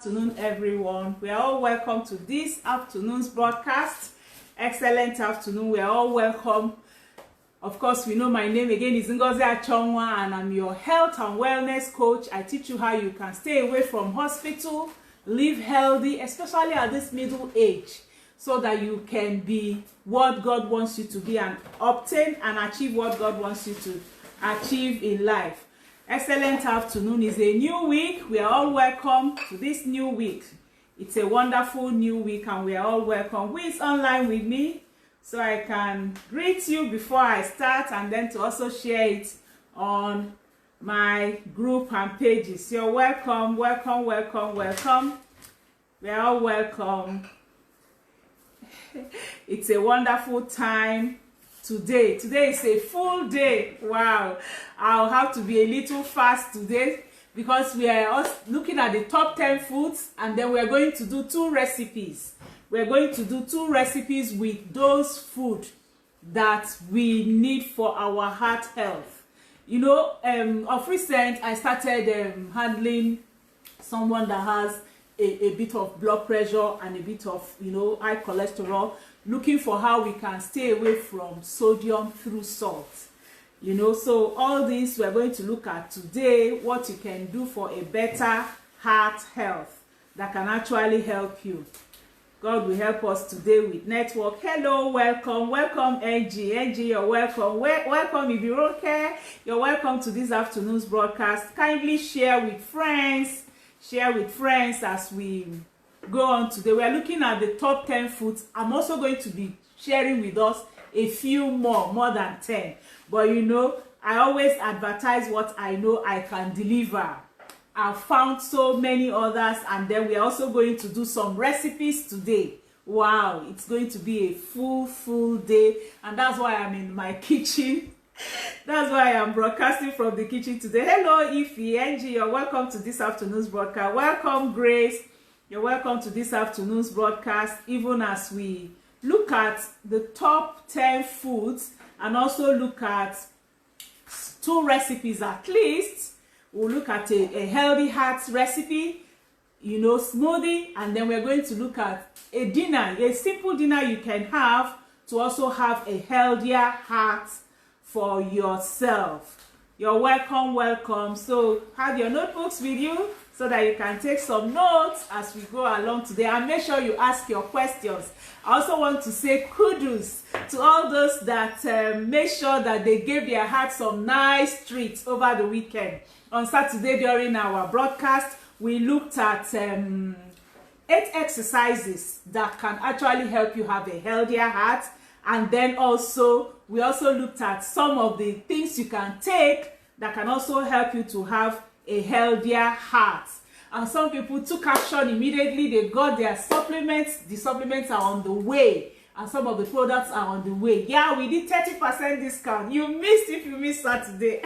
Afternoon, everyone. We are all welcome to this afternoon's broadcast. Excellent afternoon. We are all welcome. Of course, we know my name again is Ngozi Achonwa, and I'm your health and wellness coach. I teach you how you can stay away from hospital, live healthy, especially at this middle age, so that you can be what God wants you to be and obtain and achieve what God wants you to achieve in life. Excellent afternoon. Is a new week. We are all welcome to this new week. It's a wonderful new week and we are all welcome. Who is online with me so I can greet you before I start, and then to also share it on my group and pages. You're welcome, welcome, welcome, welcome. We are all welcome. It's a wonderful time today. Today is a full day. Wow, I'll have to be a little fast today because we are looking at the top 10 foods, and then we are going to do two recipes. We're going to do two recipes with those food that we need for our heart health. You know, of recent I started handling someone that has a bit of blood pressure and a bit of, high cholesterol, looking for how we can stay away from sodium through salt. So all this we're going to look at today, what you can do for a better heart health that can actually help you. God will help us today with network. Hello, welcome, welcome, Angie. Angie, you're welcome. Welcome, if you're okay. You're welcome to this afternoon's broadcast. Kindly share with friends. Share with friends as we go on today. We are looking at the top 10 foods. I'm also going to be sharing with us a few more than 10. But I always advertise what I know I can deliver. I've found so many others, and then we're also going to do some recipes today. Wow, it's going to be a full day, and that's why I'm in my kitchen. That's why I'm broadcasting from the kitchen today. Hello, Ify, Angie, you're welcome to this afternoon's broadcast. Welcome, Grace. You're welcome to this afternoon's broadcast, even as we look at the top 10 foods and also look at two recipes at least. We'll look at a healthy heart recipe, smoothie, and then we're going to look at a dinner, a simple dinner you can have to also have a healthier heart for yourself. You're welcome. So have your notebooks with you so that you can take some notes as we go along today, and make sure you ask your questions. I also want to say kudos to all those that make sure that they gave their heart some nice treats over the weekend. On Saturday during our broadcast, we looked at 8 exercises that can actually help you have a healthier heart. And then we also looked at some of the things you can take that can also help you to have a healthier heart. And some people took action immediately. They got their supplements. The supplements are on the way, and some of the products are on the way. Yeah, we did 30% discount. You missed if you missed Saturday.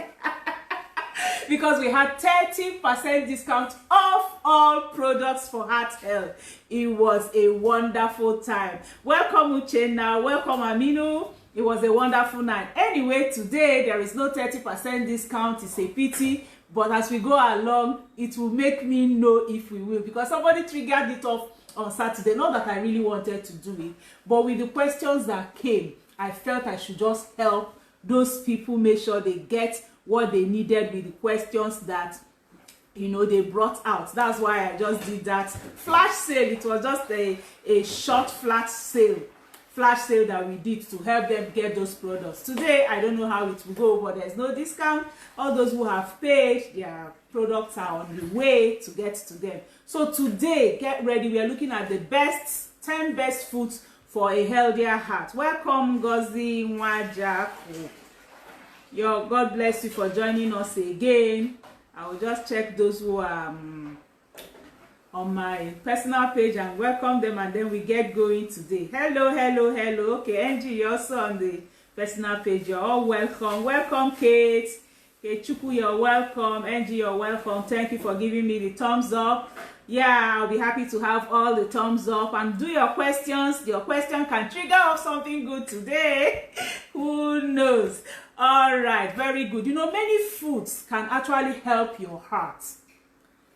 Because we had 30% discount off all products for heart health. It was a wonderful time. Welcome, Uchenna. Welcome, Aminu. It was a wonderful night. Anyway, today there is no 30% discount. It's a pity. But as we go along, it will make me know if we will. Because somebody triggered it off on Saturday. Not that I really wanted to do it. But with the questions that came, I felt I should just help those people make sure they get what they needed with the questions that they brought out. That's why I just did that flash sale. It was just a short flash sale that we did to help them get those products. Today I don't know how it will go, but there's no discount. All those who have paid, their products are on the way to get to them. So today, get ready. We are looking at the 10 best foods for a healthier heart. Welcome, Ngozi Nwajaku. God bless you for joining us again. I will just check those who are on my personal page and welcome them, and then we get going today. Hello. Okay, Angie, you're also on the personal page. You're all welcome. Welcome, Kate. Chuku, you're welcome. Angie, you're welcome. Thank you for giving me the thumbs up. Yeah, I'll be happy to have all the thumbs up, and do your questions. Your question can trigger off something good today. Who knows? All right, very good. Many foods can actually help your heart.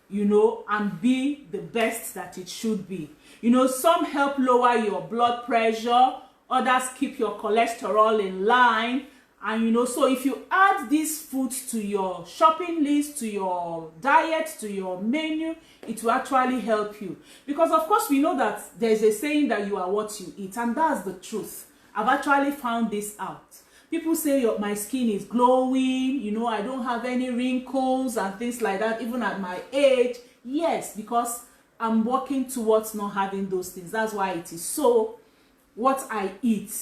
you know, and be the best that it should be. You know, some help lower your blood pressure, others keep your cholesterol in line. And you know, so if you add these foods to your shopping list, to your diet, to your menu, it will actually help you. Because of course we know that there's a saying that you are what you eat, and that's the truth. I've actually found this out. People say my skin is glowing, you know, I don't have any wrinkles and things like that, even at my age. Yes, because I'm working towards not having those things. That's why it is so. What I eat.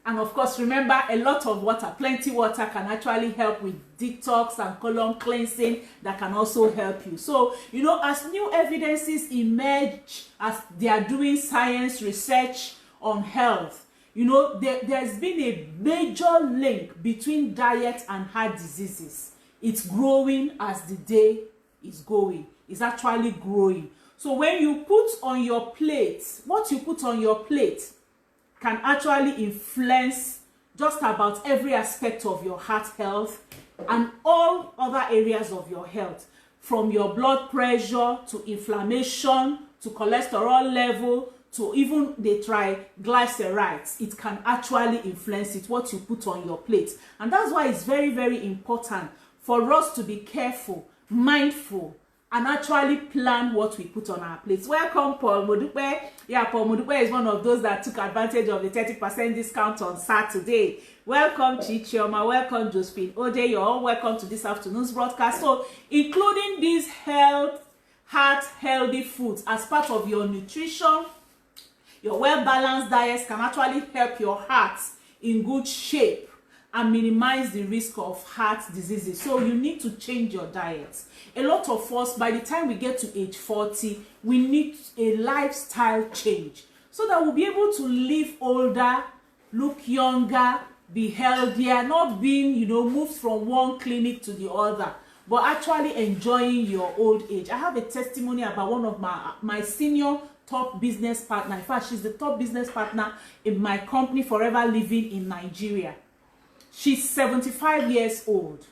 And of course, remember, a lot of water, plenty water can actually help with detox and colon cleansing. That can also help you. So, you know, as new evidences emerge, as they are doing science research on health, you know, there's been a major link between diet and heart diseases. It's growing as the day is going. It's actually growing. So when you put on your plate, what you put on your plate can actually influence just about every aspect of your heart health and all other areas of your health, from your blood pressure to inflammation to cholesterol level to even the triglycerides. It can actually influence it, what you put on your plate. And that's why it's very, very important for us to be careful, mindful, and actually plan what we put on our plates. Welcome, Paul Modupe. Yeah, Paul Modupe is one of those that took advantage of the 30% discount on Saturday. Welcome, Chichioma. Welcome, Josephine Ode. You're all welcome to this afternoon's broadcast. So, including these heart healthy foods as part of your nutrition, your well-balanced diets can actually help your heart in good shape and minimize the risk of heart diseases. So you need to change your diet. A lot of us, by the time we get to age 40, we need a lifestyle change so that we'll be able to live older, look younger, be healthier, not being, you know, moved from one clinic to the other, but actually enjoying your old age. I have a testimony about one of my senior top business partner. In fact, she's the top business partner in my company, Forever Living in Nigeria. She's 75 years old.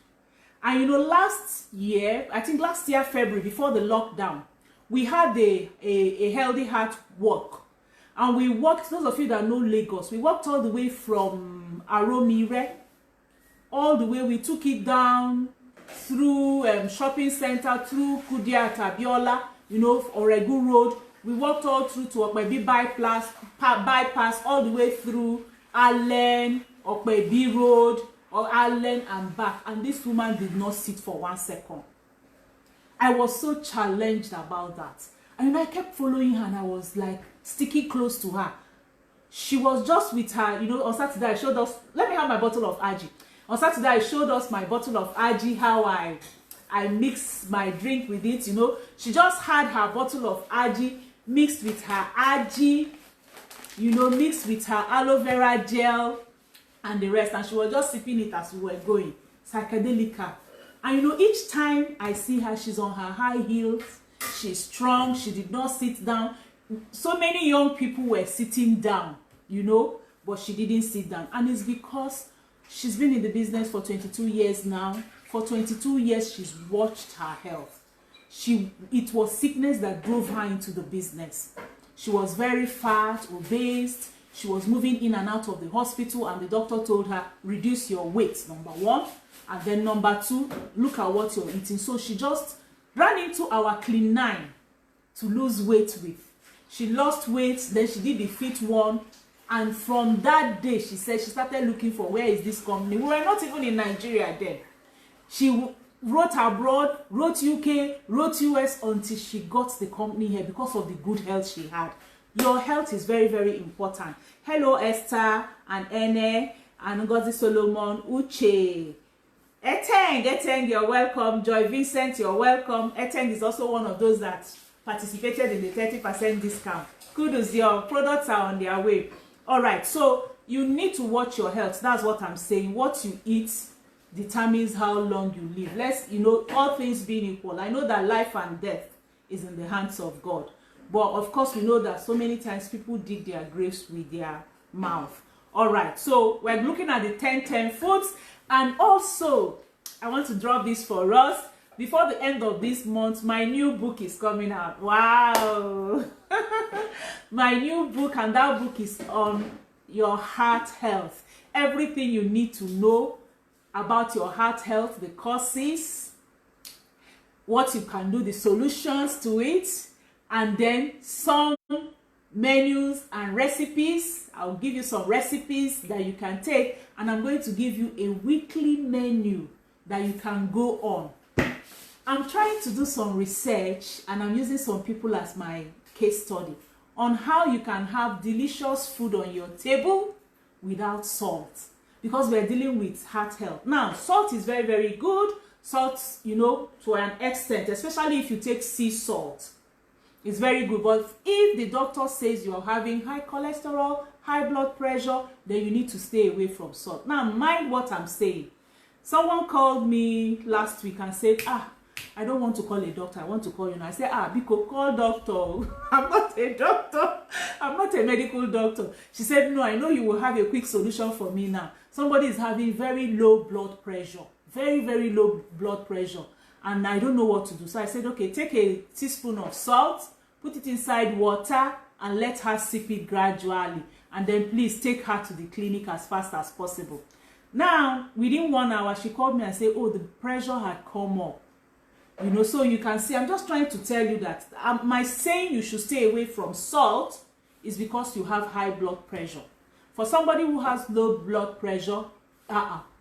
And you know, last year, I think last year, February, before the lockdown, we had a healthy heart walk. And we walked, those of you that know Lagos, we walked all the way from Aromire, all the way, we took it down through shopping center, through Kudia Tabiola, you know, Oregu Road. We walked all through to Okpebi bypass, all the way through Allen, Okpebi Road, or Allen and back. And this woman did not sit for 1 second. I was so challenged about that. And I kept following her and I was like sticking close to her. She was just with her, you know, on Saturday I showed us, let me have my bottle of Aji. On Saturday I showed us my bottle of Aji, how I mix my drink with it, you know. She just had her bottle of Aji mixed with her Aji, you know, mixed with her aloe vera gel and the rest, and she was just sipping it as we were going. Psychedelica. And you know, each time I see her, she's on her high heels, she's strong, she did not sit down. So many young people were sitting down, you know, but she didn't sit down. And it's because she's been in the business for 22 years now. For 22 years, she's watched her health. It was sickness that drove her into the business. She was very fat, obese. She was moving in and out of the hospital, and the doctor told her, reduce your weight, number one. And then number two, look at what you're eating. So she just ran into our Clean 9 to lose weight with. She lost weight, then she did the Fit One. And from that day, she said she started looking for, where is this company? We were not even in Nigeria then. She wrote abroad, wrote UK, wrote US until she got the company here because of the good health she had. Your health is very, very important. Hello, Esther and Ene and Ngozi Solomon, Uche. Eteng, you're welcome. Joy Vincent, you're welcome. Eteng is also one of those that participated in the 30% discount. Kudos, your products are on their way. All right, so you need to watch your health. That's what I'm saying. What you eat determines how long you live. Let's, you know, all things being equal. I know that life and death is in the hands of God. But of course, we know that so many times people dig their graves with their mouth. All right, so we're looking at the 10-10 foods. And also, I want to drop this for us. before the end of this month, my new book is coming out. Wow. My new book, and that book is on your heart health. Everything you need to know about your heart health, the causes, what you can do, the solutions to it, and then some menus and recipes. I'll give you some recipes that you can take, and I'm going to give you a weekly menu that you can go on. I'm trying to do some research, and I'm using some people as my case study on how you can have delicious food on your table without salt, because we're dealing with heart health. Now, salt is very, very good. Salt, you know, to an extent, especially if you take sea salt, it's very good. But if the doctor says you're having high cholesterol, high blood pressure, then you need to stay away from salt. Now, mind what I'm saying. Someone called me last week and said, I don't want to call a doctor, I want to call you. And I said, Biko, call doctor. I'm not a doctor. I'm not a medical doctor. She said, no, I know you will have a quick solution for me now. Somebody is having very low blood pressure. Very, very low blood pressure. And I don't know what to do. So I said, okay, take a teaspoon of salt, put it inside water, and let her sip it gradually. And then please take her to the clinic as fast as possible. Now, within 1 hour, she called me and said, oh, the pressure had come up. You know, so you can see, I'm just trying to tell you that my saying you should stay away from salt is because you have high blood pressure. For somebody who has low blood pressure,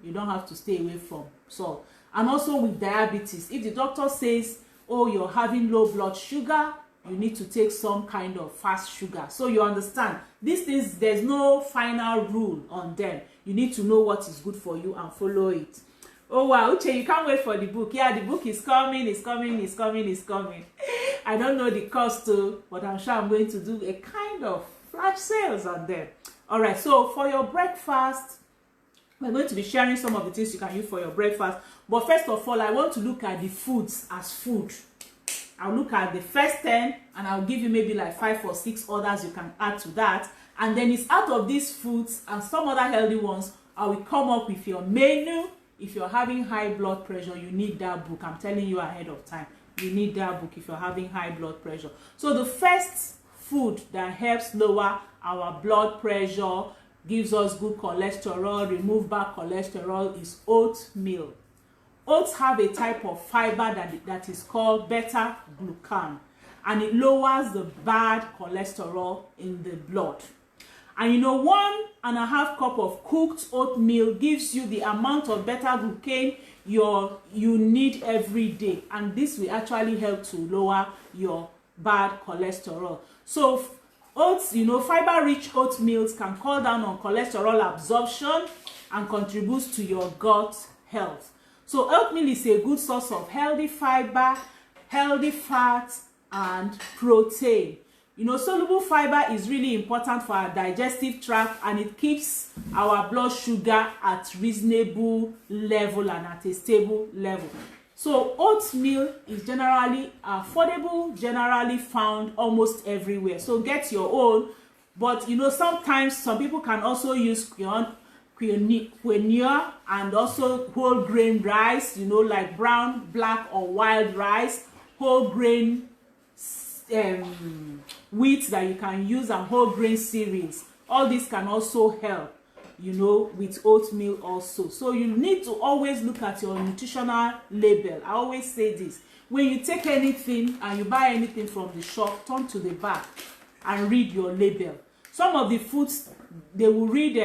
you don't have to stay away from salt. And also with diabetes, if the doctor says, oh, you're having low blood sugar, you need to take some kind of fast sugar. So you understand, these things, there's no final rule on them. You need to know what is good for you and follow it. Oh wow, Uche, you can't wait for the book. Yeah, the book is coming, it's coming, it's coming, it's coming. I don't know the cost too, but I'm sure I'm going to do a kind of flash sales on them. All right, so for your breakfast, we're going to be sharing some of the things you can use for your breakfast. But first of all, I want to look at the foods as food. I'll look at the first 10, and I'll give you maybe like 5 or 6 others you can add to that. And then it's out of these foods and some other healthy ones, I will come up with your menu. If you're having high blood pressure, you need that book. I'm telling you ahead of time. You need that book if you're having high blood pressure. So the first food that helps lower our blood pressure, gives us good cholesterol, remove bad cholesterol, is oatmeal. Oats have a type of fiber that is called beta-glucan, and it lowers the bad cholesterol in the blood. And you know, 1.5 cup of cooked oatmeal gives you the amount of beta-glucan you need every day, and this will actually help to lower your bad cholesterol. So oats, you know, fiber-rich oatmeals can cut down on cholesterol absorption and contributes to your gut health. So oatmeal is a good source of healthy fiber, healthy fat, and protein. You know, soluble fiber is really important for our digestive tract, and it keeps our blood sugar at reasonable level and at a stable level. So oatmeal is generally affordable, generally found almost everywhere. So get your own. But you know, sometimes some people can also use quinoa and also whole grain rice, you know, like brown, black, or wild rice, whole grain wheat that you can use, and whole grain cereals. All this can also help, you know, with oatmeal also. So you need to always look at your nutritional label. I always say this: when you take anything and you buy anything from the shop, turn to the back and read your label. Some of the foods, they will read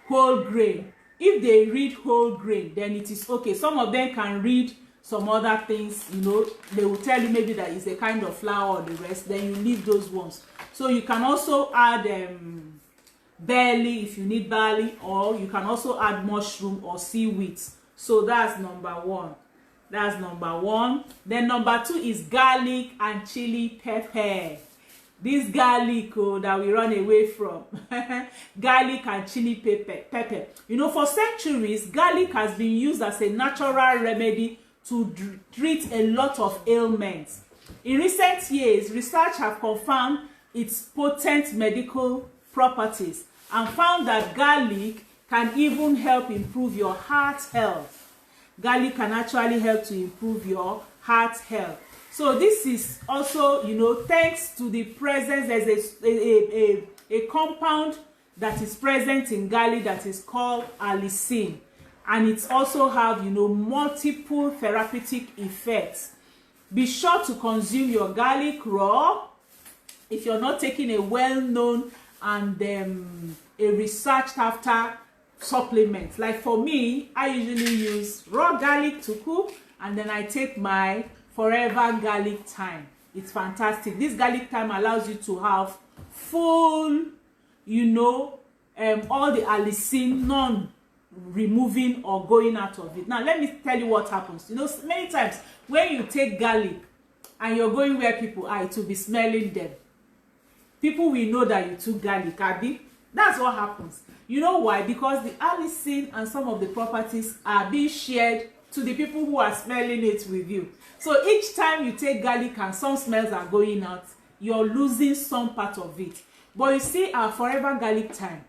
whole grain. If they read whole grain, then it is okay. Some of them can read some other things, you know, they will tell you maybe that it's a kind of flour or the rest, then you leave those ones. So you can also add barley if you need barley, or you can also add mushroom or seaweed. So that's number 1. That's number 1. Then number 2 is garlic and chili pepper. This garlic that we run away from. Garlic and chili pepper. You know, for centuries, garlic has been used as a natural remedy to treat a lot of ailments. In recent years, research have confirmed its potent medical properties and found that garlic can even help improve your heart health. garlic can actually help to improve your heart health. So this is also, you know, thanks to the presence, there's a compound that is present in garlic that is called allicin, and it also have, you know, multiple therapeutic effects. Be sure to consume your garlic raw if you're not taking a well-known and a researched after supplement. Like for me, I usually use raw garlic to cook, and then I take my forever garlic thyme. It's fantastic. This garlic thyme allows you to have full, you know, all the allicin, none removing or going out of it. Now let me tell you what happens. You know, many times when you take garlic and you're going where people are, it will be smelling them. People will know that you took garlic, abi. That's what happens. You know why? Because the allicin and some of the properties are being shared to the people who are smelling it with you. So each time you take garlic and some smells are going out, you're losing some part of it. But you see, our forever garlic thyme,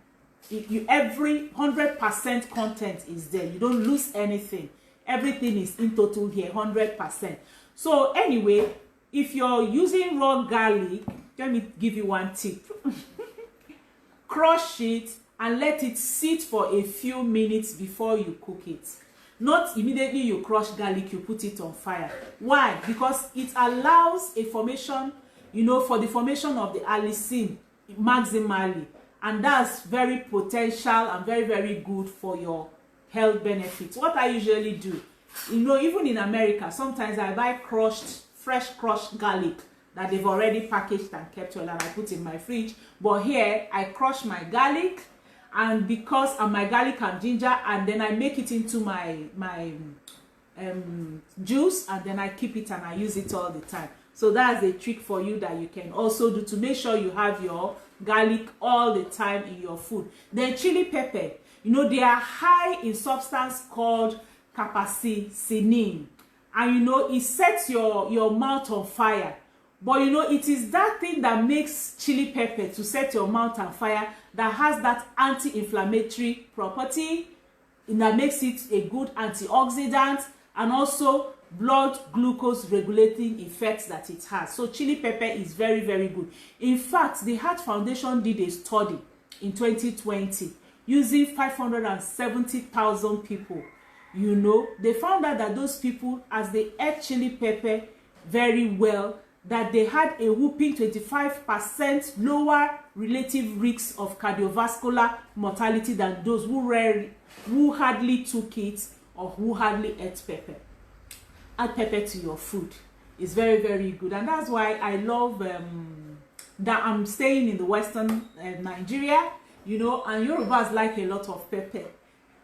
every 100% content is there. You don't lose anything. Everything is in total here, 100%. So anyway, if you're using raw garlic, let me give you one tip. Crush it and let it sit for a few minutes before you cook it. Not immediately you crush garlic, you put it on fire. Why? Because it allows a formation, you know, for the formation of the allicin maximally. And that's very potential and very, very good for your health benefits. What I usually do, you know, even in America, sometimes I buy fresh crushed garlic that they've already packaged and kept well, and I put in my fridge. But here, I crush my garlic, and because my garlic and ginger, and then I make it into my juice, and then I keep it and I use it all the time. So that's a trick for you that you can also do to make sure you have your garlic all the time in your food. Then chili pepper, you know, they are high in substance called capsaicin, and you know, it sets your mouth on fire. But you know, it is that thing that makes chili pepper to set your mouth on fire that has that anti-inflammatory property, and that makes it a good antioxidant, and also blood glucose regulating effects that it has. So chili pepper is very, very good. In fact, the Heart Foundation did a study in 2020 using 570,000 people. You know, they found out that those people, as they ate chili pepper very well, that they had a whopping 25% lower relative risk of cardiovascular mortality than those who hardly took it or who hardly ate pepper. Add pepper to your food. It's very, very good. And that's why I love that I'm staying in the western Nigeria, you know, and Yorubas like a lot of pepper.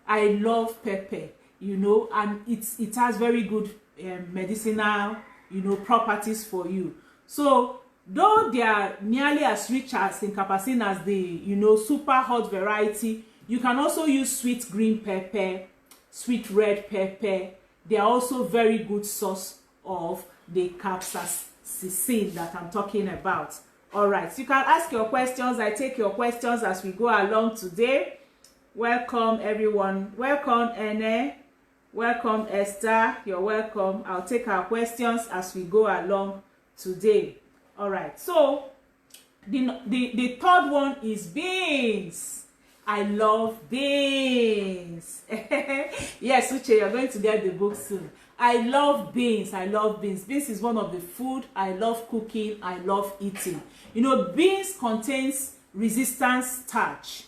I love pepper, you know, and it has very good medicinal, you know, properties for you. So though they are nearly as rich as in capsaicin as the, you know, super hot variety, you can also use sweet green pepper, sweet red pepper. They are also very good source of the capsaicin that I'm talking about. All right, so you can ask your questions. I take your questions as we go along today. Welcome everyone. Welcome Ene. Welcome Esther. You're welcome. I'll take our questions as we go along today. All right, so the third one is beans. I love beans. Yes, Uche, you're going to get the book soon. I love beans. I love beans. Beans is one of the food I love cooking. I love eating. You know, beans contains resistant starch.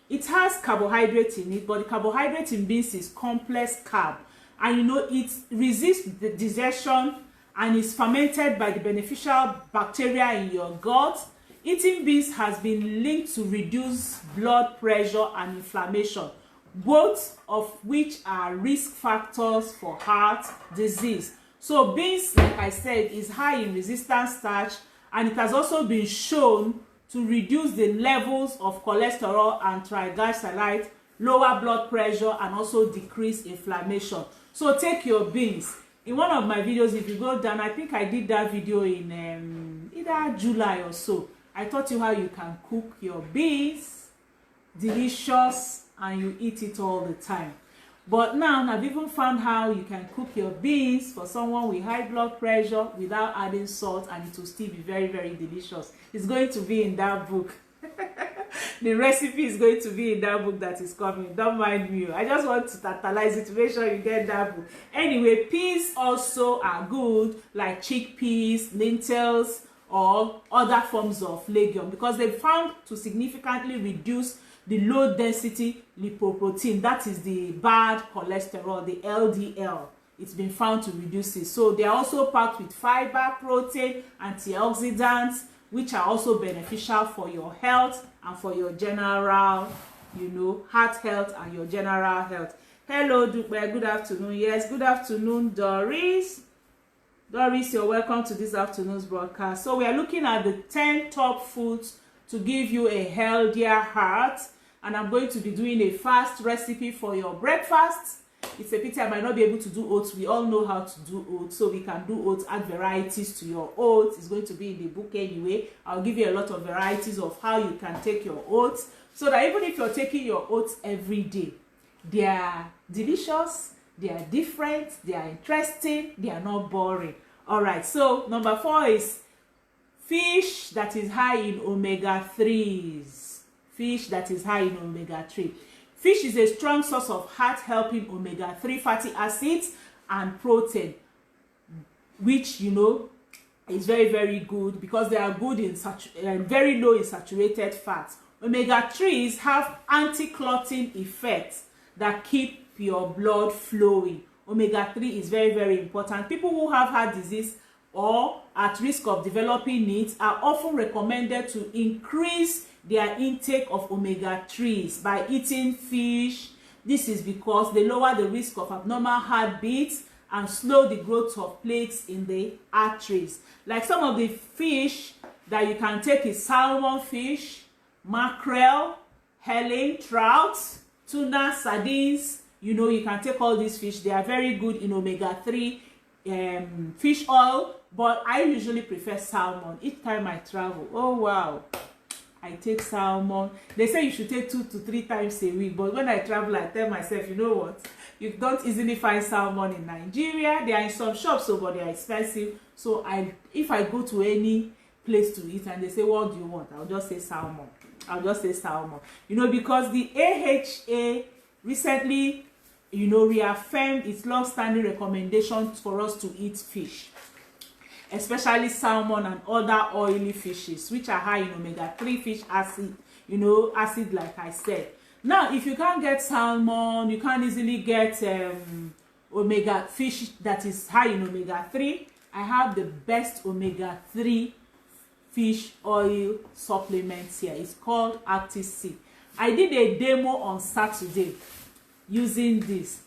It has carbohydrate in it, but the carbohydrate in beans is complex carb. And you know, it resists the digestion and is fermented by the beneficial bacteria in your gut. Eating beans has been linked to reduce blood pressure and inflammation, both of which are risk factors for heart disease. So beans, like I said, is high in resistant starch, and it has also been shown to reduce the levels of cholesterol and triglycerides, lower blood pressure, and also decrease inflammation. So take your beans. In one of my videos, if you go down, I think I did that video in either July or so. I taught you how you can cook your beans, delicious, and you eat it all the time. But now I've even found how you can cook your beans for someone with high blood pressure without adding salt, and it will still be very, very delicious. It's going to be in that book. The recipe is going to be in that book that is coming. Don't mind me. I just want to tantalize it to make sure you get that book. Anyway, peas also are good, like chickpeas, lentils, or other forms of legume, because they found to significantly reduce the low density lipoprotein, that is the bad cholesterol, the LDL. It's been found to reduce it. So they are also packed with fiber, protein, antioxidants, which are also beneficial for your health and for your general, heart health and your general health. Hello, Dupe. Good afternoon. Yes, good afternoon, Doris. Doris, you're welcome to this afternoon's broadcast. So we are looking at the 10 top foods to give you a healthier heart, and I'm going to be doing a fast recipe for your breakfast. It's a pity I might not be able to do oats. We all know how to do oats, so we can do oats, add varieties to your oats. It's going to be in the book anyway. I'll give you a lot of varieties of how you can take your oats, so that even if you're taking your oats every day, they are delicious, they are different, they are interesting, they are not boring. All right, so number 4 is fish that is high in omega-3s. Fish that is high in omega-3. Fish is a strong source of heart-helping omega-3 fatty acids and protein, which, is very, very good because they are good in very low in saturated fats. Omega-3s have anti-clotting effects that keep your blood flowing. Omega-3 is very, very important. People who have heart disease or at risk of developing it are often recommended to increase their intake of omega-3s by eating fish. This is because they lower the risk of abnormal heartbeats and slow the growth of plaques in the arteries. Like some of the fish that you can take is salmon fish, mackerel, herring, trout, tuna, sardines. You can take all these fish. They are very good in omega-3 fish oil, but I usually prefer salmon each time I travel. Oh wow, I take salmon. They say you should take 2 to 3 times a week, but when I travel, I tell myself, you know what, you don't easily find salmon in Nigeria. They are in some shops, but they are expensive. So if I go to any place to eat and they say, what do you want, I'll just say salmon. Because the AHA recently reaffirmed its long-standing recommendations for us to eat fish, especially salmon and other oily fishes, which are high in omega-3 fish acid, acid like I said. Now, if you can't get salmon, you can't easily get omega fish that is high in omega-3. I have the best omega-3 fish oil supplements here. It's called Active-C. I did a demo on Saturday using this.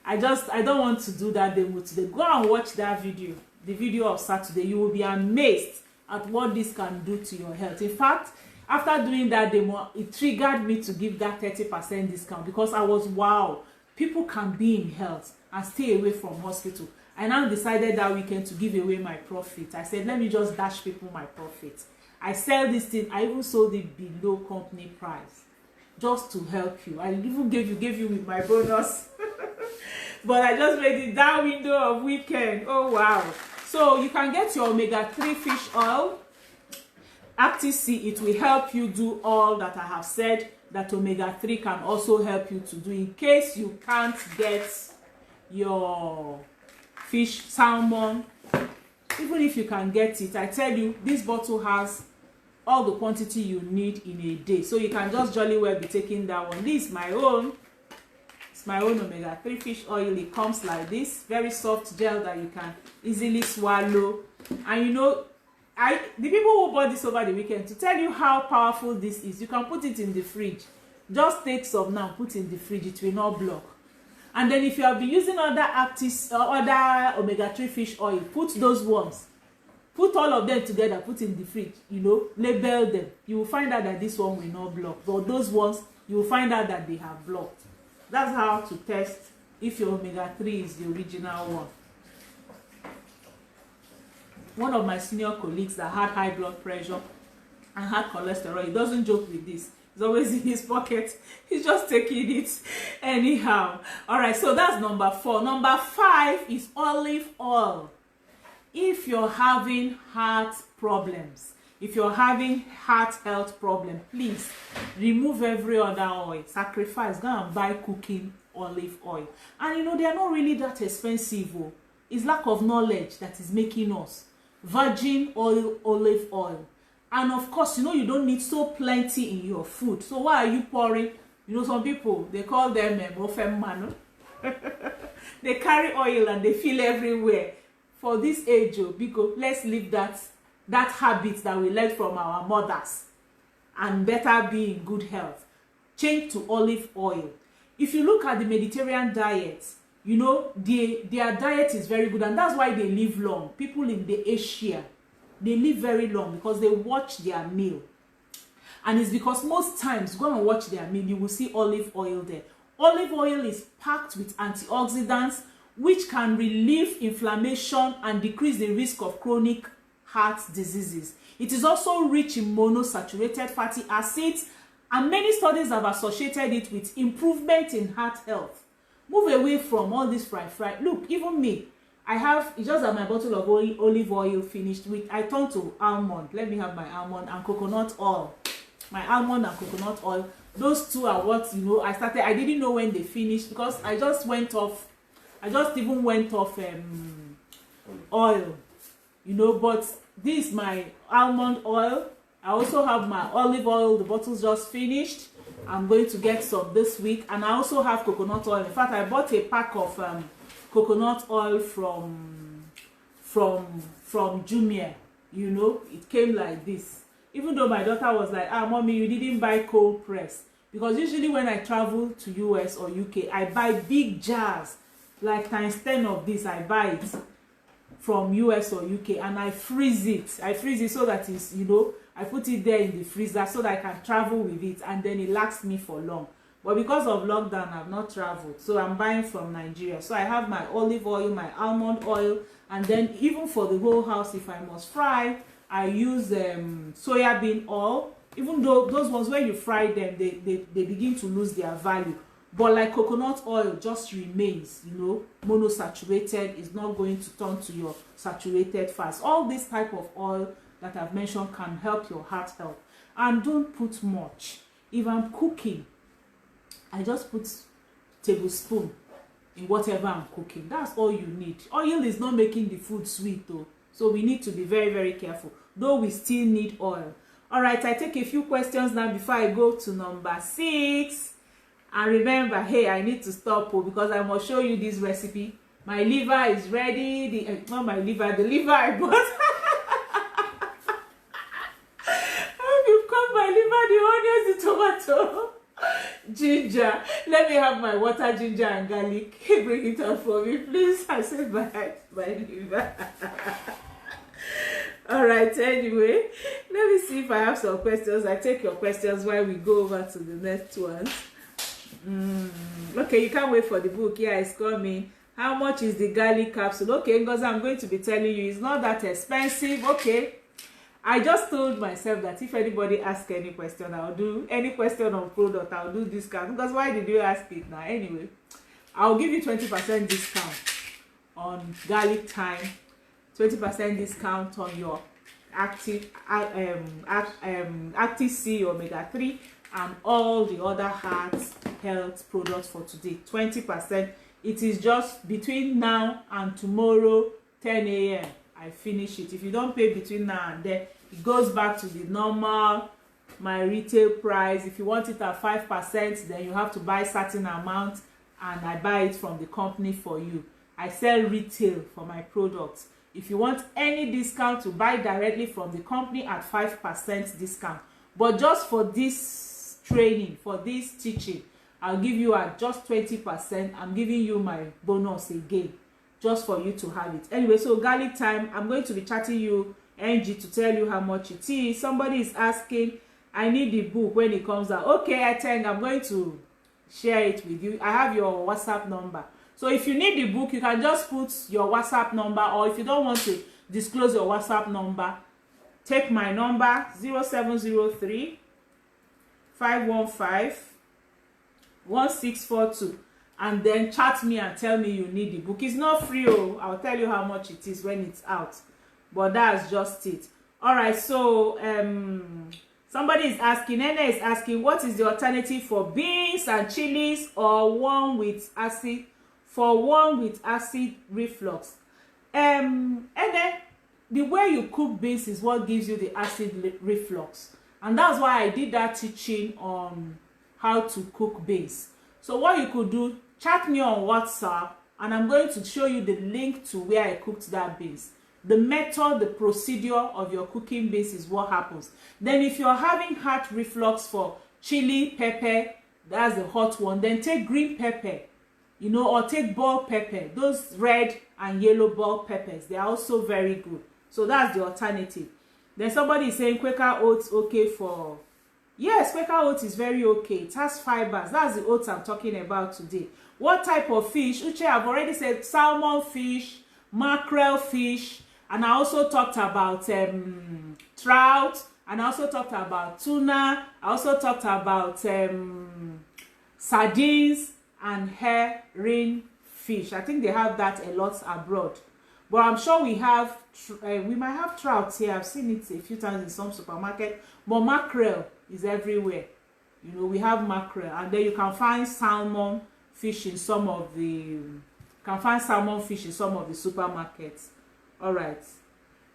I don't want to do that demo today. Go and watch that video, the video of Saturday. You will be amazed at what this can do to your health. In fact, after doing that demo, it triggered me to give that 30% discount, because I was, wow, people can be in health and stay away from hospital. I now decided that weekend to give away my profit. I said, let me just dash people my profit. I sell this thing. I even sold it below company price, just to help you. I even gave you with my bonus. But I just made it that window of weekend. Oh wow. So you can get your omega-3 fish oil, Active-C. It will help you do all that I have said that omega-3 can also help you to do, in case you can't get your fish, salmon. Even if you can get it, I tell you, this bottle has all the quantity you need in a day, so you can just jolly well be taking that one. This is my own. It's my own omega-3 fish oil. It comes like this, very soft gel that you can easily swallow. And the people who bought this over the weekend, to tell you how powerful this is, you can put it in the fridge. Just take some now, put in the fridge, it will not block. And then if you have been using other other omega-3 fish oil, put those ones, put all of them together, put in the fridge, label them. You will find out that this one will not block, but those ones, you will find out that they have blocked. That's how to test if your omega-3 is the original one. One of my senior colleagues that had high blood pressure and had cholesterol, he doesn't joke with this. It's always in his pocket. He's just taking it anyhow. All right, so that's number 4. Number 5 is olive oil. If you're having heart problems, if you're having heart health problem, please remove every other oil. Sacrifice, go and buy cooking olive oil. And you know, they are not really that expensive. Oh. It's lack of knowledge that is making us. Virgin oil, olive oil. And of course, you know, you don't need so plenty in your food. So why are you pouring? You know, some people, they call them mano. They carry oil and they fill everywhere. For this age, because let's leave that habit that we learned from our mothers and better be in good health. Change to olive oil. If you look at the Mediterranean diet, you know, their diet is very good, and that's why they live long. People in the Asia, they live very long because they watch their meal. And it's because most times, go and watch their meal, you will see olive oil there. Olive oil is packed with antioxidants, which can relieve inflammation and decrease the risk of chronic heart diseases. It is also rich in monosaturated fatty acids, and many studies have associated it with improvement in heart health. Move away from all this fry. Look, even me, it's just that my bottle of olive oil finished with, I turned to almond. Let me have my almond and coconut oil. My almond and coconut oil, those two are what, you know, I didn't know when they finished because I just even went off oil, you know, but this is my almond oil. I also have my olive oil. The bottle's just finished. I'm going to get some this week, and I also have coconut oil. In fact, I bought a pack of coconut oil from Jumia. You know, it came like this. Even though my daughter was like, mommy, you didn't buy cold press, because usually when I travel to US or UK, I buy big jars, like times 10 of this. I buy it from US or UK, and I freeze it so that it's, you know, I put it there in the freezer so that I can travel with it, and then it lasts me for long. But because of lockdown, I've not traveled, so I'm buying from Nigeria. So I have my olive oil, my almond oil, and then even for the whole house, if I must fry, I use soya bean oil. Even though those ones, when you fry them, they begin to lose their value. But like coconut oil just remains, you know, monosaturated, is not going to turn to your saturated fats. All this type of oil that I've mentioned can help your heart health. And don't put much. If I'm cooking, I just put tablespoon in whatever I'm cooking. That's all you need. Oil is not making the food sweet though. So we need to be very, very careful. Though we still need oil. All right, I take a few questions now before I go to number 6. And remember, hey, I need to stop because I must show you this recipe. My liver is ready. Not my liver, the liver I bought. You've cut my liver, the onions, the tomato, ginger. Let me have my water, ginger, and garlic. Bring it up for me, please. I said my liver. All right, anyway, let me see if I have some questions. I take your questions while we go over to the next ones. Okay, you can't wait for the book. Yeah, it's coming. How much is the garlic capsule? Okay, because I'm going to be telling you it's not that expensive. Okay, I just told myself that if anybody asks any question, I'll do any question on product, I'll do discount. Because why did you ask it now? Anyway, I'll give you 20% discount on garlic thyme, 20% discount on your active C omega-3 and all the other heart health products for today. 20%. It is just between now and tomorrow 10 a.m. I finish it. If you don't pay between now and then, it goes back to the normal my retail price. If you want it at 5%, then you have to buy certain amount, and I buy it from the company for you. I sell retail for my products. If you want any discount, to buy directly from the company at 5% discount. But just for this training, for this teaching, I'll give you at just 20%. I'm giving you my bonus again, just for you to have it. Anyway, so garlic thyme, I'm going to be chatting you NG to tell you how much it is. Somebody is asking, I need the book when it comes out. Okay, I think I'm going to share it with you. I have your WhatsApp number. So if you need the book, you can just put your WhatsApp number, or if you don't want to disclose your WhatsApp number, take my number 0703 515-1642, and then chat me and tell me you need the book. It's not free. Oh, I'll tell you how much it is when it's out, but that's just it. All right, so somebody is asking, Nene is asking, what is the alternative for beans and chilies or one with acid, for one with acid reflux? Nene, the way you cook beans is what gives you the acid reflux, and that's why I did that teaching on how to cook beans. So what you could do, chat me on WhatsApp, and I'm going to show you the link to where I cooked that beans. The method, the procedure of your cooking beans is what happens. Then if you're having heart reflux for chili pepper, that's the hot one, then take green pepper, you know, or take bell pepper. Those red and yellow bell peppers, they are also very good. So that's the alternative. Then somebody is saying Quaker oats okay for... Yes, Quaker oats is very okay. It has fibers. That's the oats I'm talking about today. What type of fish? Uche, I've already said salmon fish, mackerel fish, and I also talked about trout, and I also talked about tuna. I also talked about sardines and herring fish. I think they have that a lot abroad, but I'm sure we have we might have trout here. I've seen it a few times in some supermarket, but mackerel is everywhere. You know, we have mackerel, and then you can find salmon fish in some of the supermarkets. All right.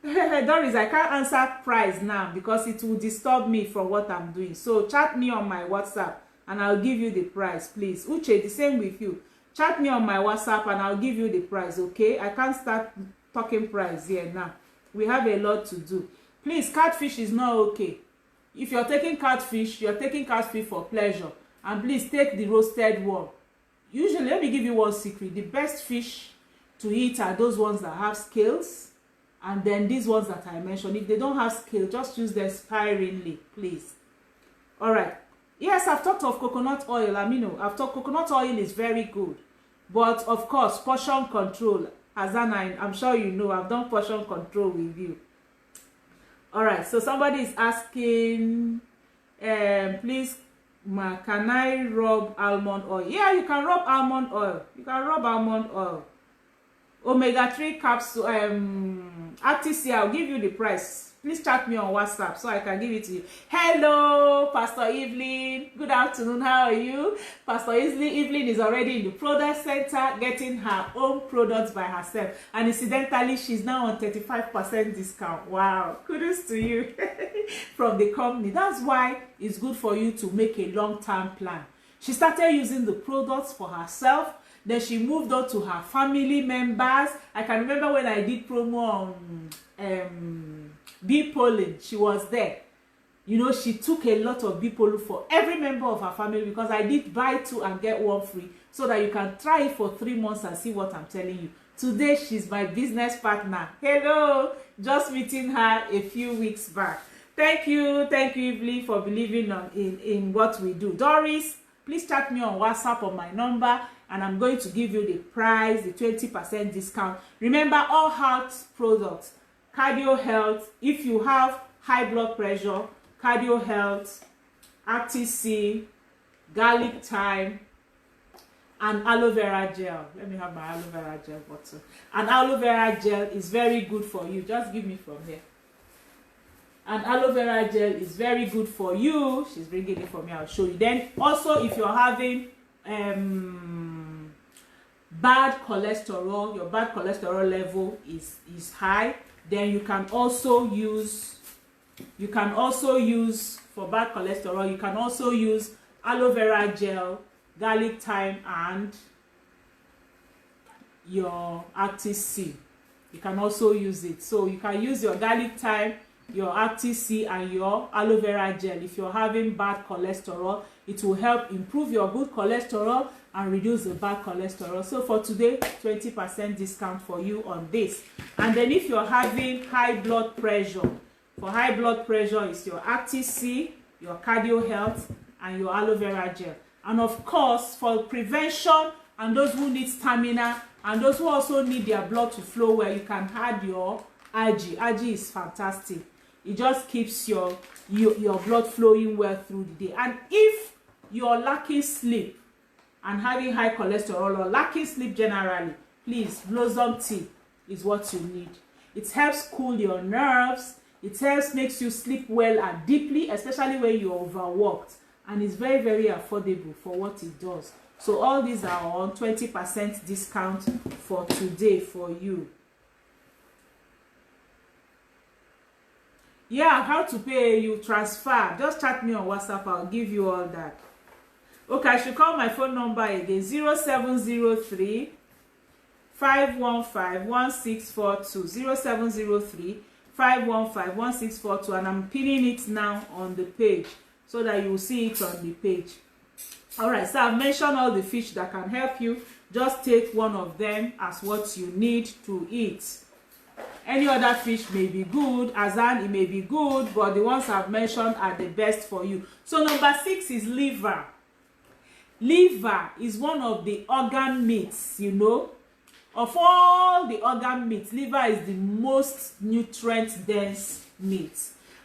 Doris, I can't answer price now because it will disturb me from what I'm doing. So chat me on my WhatsApp and I'll give you the price, please. Uche, the same with you. Chat me on my WhatsApp and I'll give you the price, okay? I can't start talking price here now. We have a lot to do. Please, catfish is not okay. If you're taking catfish for pleasure. And please take the roasted one. Usually, let me give you one secret. The best fish to eat are those ones that have scales. And then these ones that I mentioned, if they don't have scale, just use them sparingly, please. All right. Yes, I've talked of coconut oil. Amino, I've talked coconut oil is very good. But, of course, portion control. Hazana, I'm sure you know, I've done portion control with you. All right. So somebody is asking, please, can I rub almond oil? Yeah, you can rub almond oil. You can rub almond oil. Omega-3 capsule, RTC, I'll give you the price. Please chat me on WhatsApp so I can give it to you. Hello, Pastor Evelyn. Good afternoon. How are you? Pastor Evelyn is already in the product center getting her own products by herself. And incidentally, she's now on 35% discount. Wow. Kudos to you from the company. That's why it's good for you to make a long-term plan. She started using the products for herself. Then she moved on to her family members. I can remember when I did promo on bee pollen, she was there. You know, she took a lot of bee pollen for every member of her family because I did buy 2 and get 1 free so that you can try it for 3 months and see what I'm telling you. Today, she's my business partner. Hello, just meeting her a few weeks back. Thank you, Evelyn, for believing in what we do. Doris, please chat me on WhatsApp on my number. And I'm going to give you the price, the 20% discount. Remember, all health products, cardio health. If you have high blood pressure, cardio health, RTC, garlic thyme, and aloe vera gel. Let me have my aloe vera gel bottle. And aloe vera gel is very good for you. Just give me from here. And aloe vera gel is very good for you. She's bringing it for me. I'll show you. Then also, if you're having bad cholesterol, your bad cholesterol level is high, then you can also use for bad cholesterol, you can also use aloe vera gel, garlic thyme, and your RTC. You can also use it. So you can use your garlic thyme, your RTC, and your aloe vera gel. If you're having bad cholesterol, it will help improve your good cholesterol and reduce the bad cholesterol. So for today, 20% discount for you on this. And then if you're having high blood pressure, for high blood pressure, it's your RTC, your cardio health, and your aloe vera gel. And of course, for prevention and those who need stamina and those who also need their blood to flow well, you can add your algae. Algae is fantastic. It just keeps your blood flowing well through the day. And if you're lacking sleep and having high cholesterol or lacking sleep generally, please, Blossom tea is what you need. It helps cool your nerves. It helps makes you sleep well and deeply, especially when you're overworked. And it's very, very affordable for what it does. So all these are on 20% discount for today for you. Yeah, how to pay you transfer. Just chat me on WhatsApp. I'll give you all that. Okay, I should call my phone number again. 0703 515 1642. 0703 515 1642. And I'm pinning it now on the page so that you will see it on the page. Alright, so I've mentioned all the fish that can help you. Just take one of them as what you need to eat. Any other fish may be good, Azan, it may be good, but the ones I've mentioned are the best for you. So number 6 is liver. Liver is one of the organ meats, you know. Of all the organ meats, liver is the most nutrient dense meat.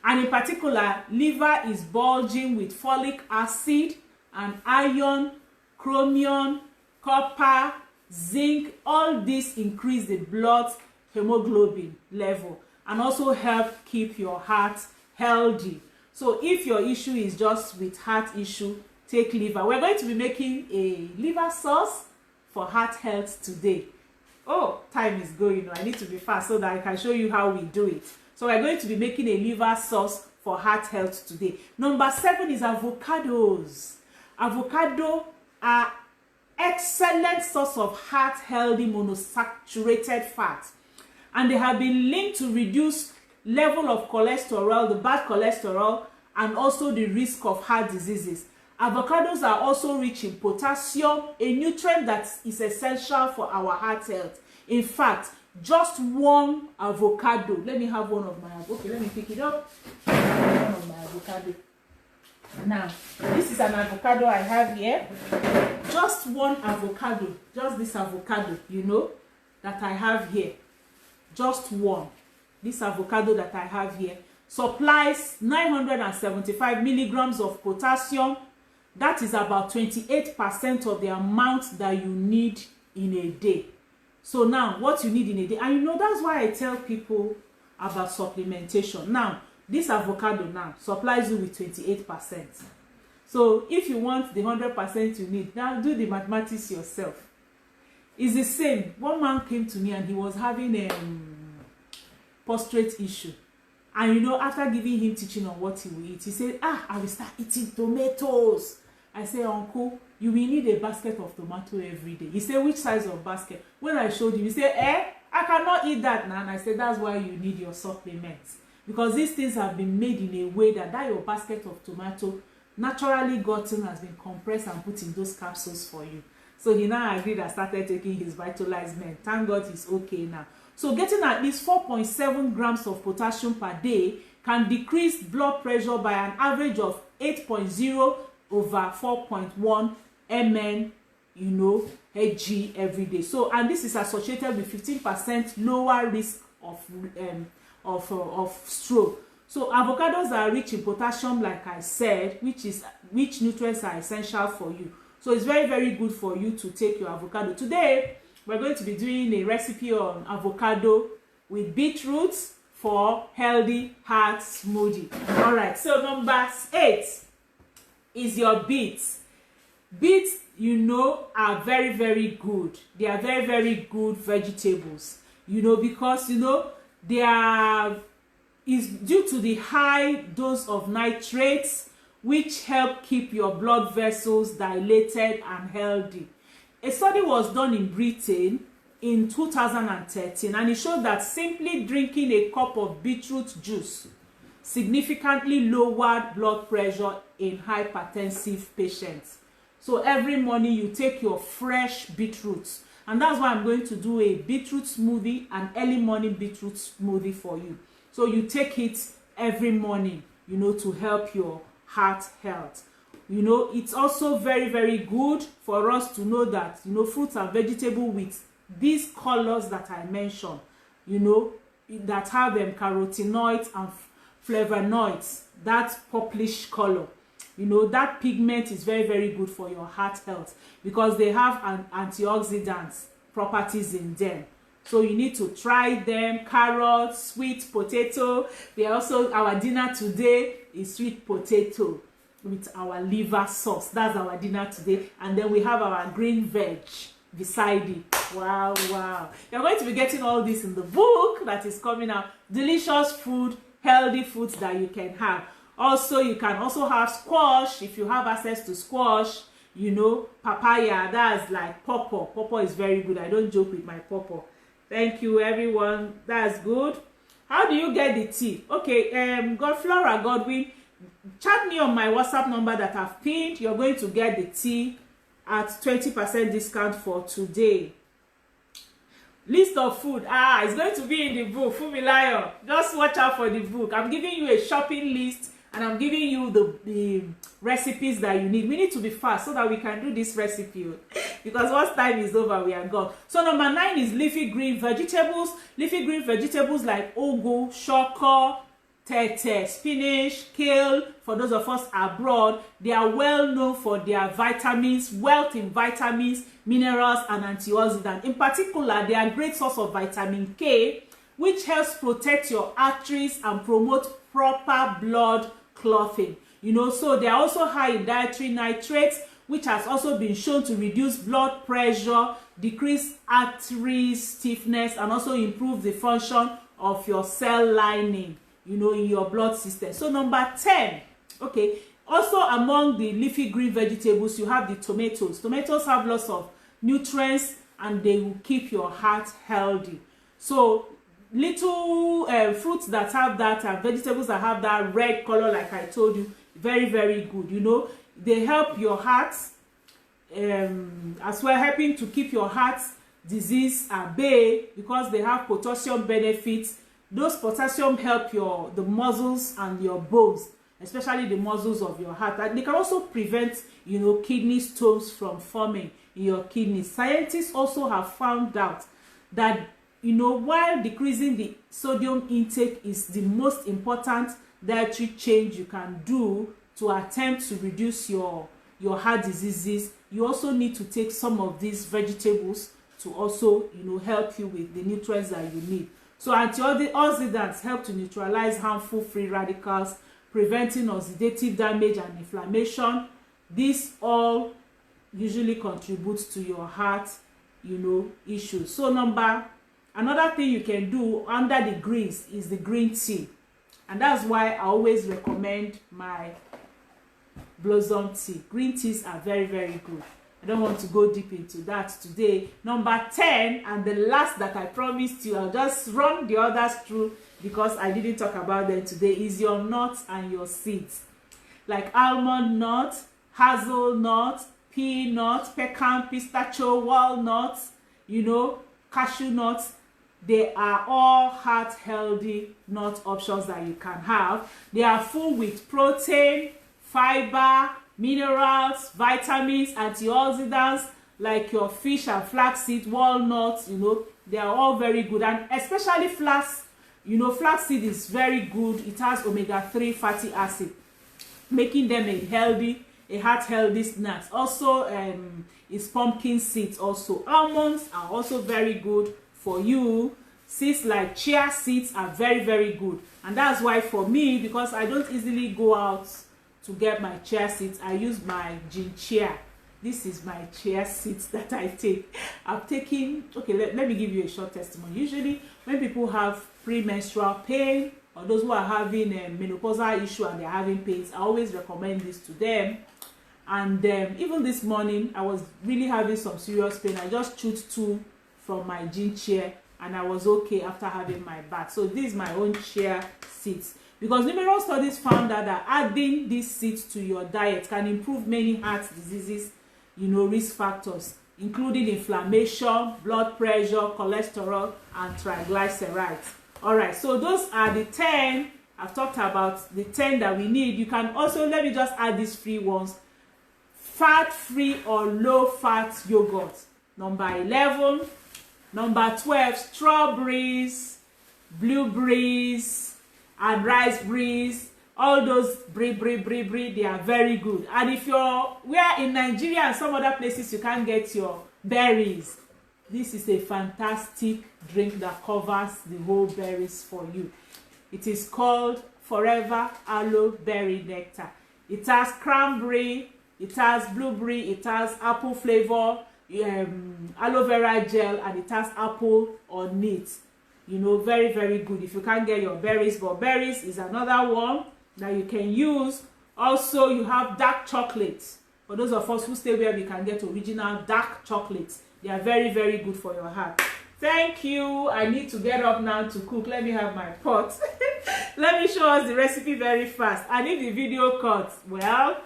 And in particular, liver is bulging with folic acid and iron, chromium, copper, zinc. All this increase the blood hemoglobin level and also help keep your heart healthy. So if your issue is just with heart issue, take liver. We're going to be making a liver sauce for heart health today. Oh, time is going. I need to be fast so that I can show you how we do it. So we're going to be making a liver sauce for heart health today. Number 7 is avocados. Avocado are excellent source of heart healthy monosaturated fat, and they have been linked to reduce level of cholesterol, the bad cholesterol, and also the risk of heart diseases. Avocados are also rich in potassium, a nutrient that is essential for our heart health. In fact, just one avocado. Let me have one of my avocado. Okay, let me pick it up. One of my avocado. Now, this is an avocado I have here. Just one avocado. Just this avocado, you know, that I have here. Just one. This avocado that I have here supplies 975 milligrams of potassium. That is about 28% of the amount that you need in a day. So now, what you need in a day, and you know, that's why I tell people about supplementation. Now, this avocado now supplies you with 28%. So if you want the 100% you need, now do the mathematics yourself. It's the same. One man came to me and he was having a prostate issue. And you know, after giving him teaching on what he will eat, he said, I will start eating tomatoes. I said, Uncle, you will need a basket of tomato every day. He said, which size of basket? When I showed him, he said, I cannot eat that now. And I said, that's why you need your supplements. Because these things have been made in a way that your basket of tomato naturally gotten has been compressed and put in those capsules for you. So he now agreed and started taking his Vitalized Men. Thank God he's okay now. So getting at least 4.7 grams of potassium per day can decrease blood pressure by an average of 8.0 over 4.1 mn, you know, Hg every day. So, and this is associated with 15% lower risk of stroke. So avocados are rich in potassium, like I said, which nutrients are essential for you. So it's very, very good for you to take your avocado. Today we're going to be doing a recipe on avocado with beetroots for healthy heart smoothie. All right, so number 8 is your beets. Beets, you know, are very, very good. They are very, very good vegetables, you know, because, you know, they are is due to the high dose of nitrates, which help keep your blood vessels dilated and healthy. A study was done in Britain in 2013, and it showed that simply drinking a cup of beetroot juice significantly lowered blood pressure in hypertensive patients. So every morning you take your fresh beetroots, and that's why I'm going to do a beetroot smoothie, an early morning beetroot smoothie for you. So you take it every morning, you know, to help your heart health. You know, it's also very, very good for us to know that, you know, fruits and vegetables with these colors that I mentioned, you know, that have carotenoids and flavonoids, that purplish color. You know, that pigment is very, very good for your heart health because they have antioxidants properties in them. So you need to try them. Carrots, sweet potato. They also, our dinner today is sweet potato with our liver sauce. That's our dinner today. And then we have our green veg beside it. Wow, wow. You're going to be getting all this in the book that is coming out. Delicious food, healthy foods that you can have. Also, you can also have squash if you have access to squash. You know, papaya, that's like pawpaw. Pawpaw is very good. I don't joke with my pawpaw. Thank you, everyone. That's good. How do you get the tea? Okay, Flora Godwin, chat me on my WhatsApp number that I've pinned. You're going to get the tea at 20% discount for today. List of food. It's going to be in the book. Fumilayo, just watch out for the book. I'm giving you a shopping list and I'm giving you the recipes that you need. We need to be fast so that we can do this recipe because once time is over, we are gone. So number 9 is leafy green vegetables. Leafy green vegetables like ugu, shoko, tete, spinach, kale. For those of us abroad, they are well known for their vitamins, wealth in vitamins, minerals, and antioxidants. In particular, they are a great source of vitamin K, which helps protect your arteries and promote proper blood clotting. You know, so they are also high in dietary nitrates, which has also been shown to reduce blood pressure, decrease artery stiffness, and also improve the function of your cell lining, you know, in your blood system. So number 10, okay, also among the leafy green vegetables, you have the tomatoes. Tomatoes have lots of nutrients and they will keep your heart healthy. So little fruits that have that, vegetables that have that red color, like I told you, very, very good. You know, they help your heart as well, helping to keep your heart disease at bay because they have potassium benefits. Those potassium help the muscles and your bones, especially the muscles of your heart. And they can also prevent, you know, kidney stones from forming in your kidneys. Scientists also have found out that, you know, while decreasing the sodium intake is the most important dietary change you can do to attempt to reduce your heart diseases, you also need to take some of these vegetables to also, you know, help you with the nutrients that you need. So antioxidants help to neutralize harmful free radicals, preventing oxidative damage and inflammation. This all usually contributes to your heart, you know, issues. So another thing you can do under the greens is the green tea. And that's why I always recommend my blossom tea. Green teas are very, very good. I don't want to go deep into that today. Number 10, and the last that I promised you, I'll just run the others through because I didn't talk about them today, is your nuts and your seeds. Like almond nut, hazelnut, peanut, pecan, pistachio, walnuts, you know, cashew nuts. They are all heart healthy nut options that you can have. They are full with protein, fiber, minerals, vitamins, antioxidants, like your fish and flaxseed, walnuts, you know, they are all very good. And especially flax, you know, flaxseed is very good. It has omega-3 fatty acid, making them a heart healthy snack. Also, is pumpkin seeds also. Almonds are also very good for you. Seeds like chia seeds are very, very good. And that's why for me, because I don't easily go out to get my chia seeds, I use my chia. This is my chia seeds that I take. I've taken, okay, let me give you a short testimony. Usually when people have premenstrual pain or those who are having a menopausal issue and they're having pains, I always recommend this to them. And even this morning, I was really having some serious pain. I just chewed 2 from my chia and I was okay after having my bath. So this is my own chia seeds. Because numerous studies found that adding these seeds to your diet can improve many heart diseases, you know, risk factors, including inflammation, blood pressure, cholesterol, and triglycerides. All right, so those are the 10. I've talked about the 10 that we need. You can also, let me just add these free ones. Fat-free or low-fat yogurt. Number 11. Number 12, strawberries, blueberries, and rice breeze, all those brie, they are very good. And if you're where in Nigeria and some other places you can't get your berries, this is a fantastic drink that covers the whole berries for you. It is called Forever Aloe Berry Nectar. It has cranberry, it has blueberry, it has apple flavor, aloe vera gel, and it has apple on it. You know, very, very good if you can't get your berries. But berries is another one that you can use. Also, you have dark chocolate. For those of us who stay where we can get original dark chocolate, they are very, very good for your heart. Thank you. I need to get up now to cook. Let me have my pot. Let me show us the recipe very fast. And if the video cuts, well,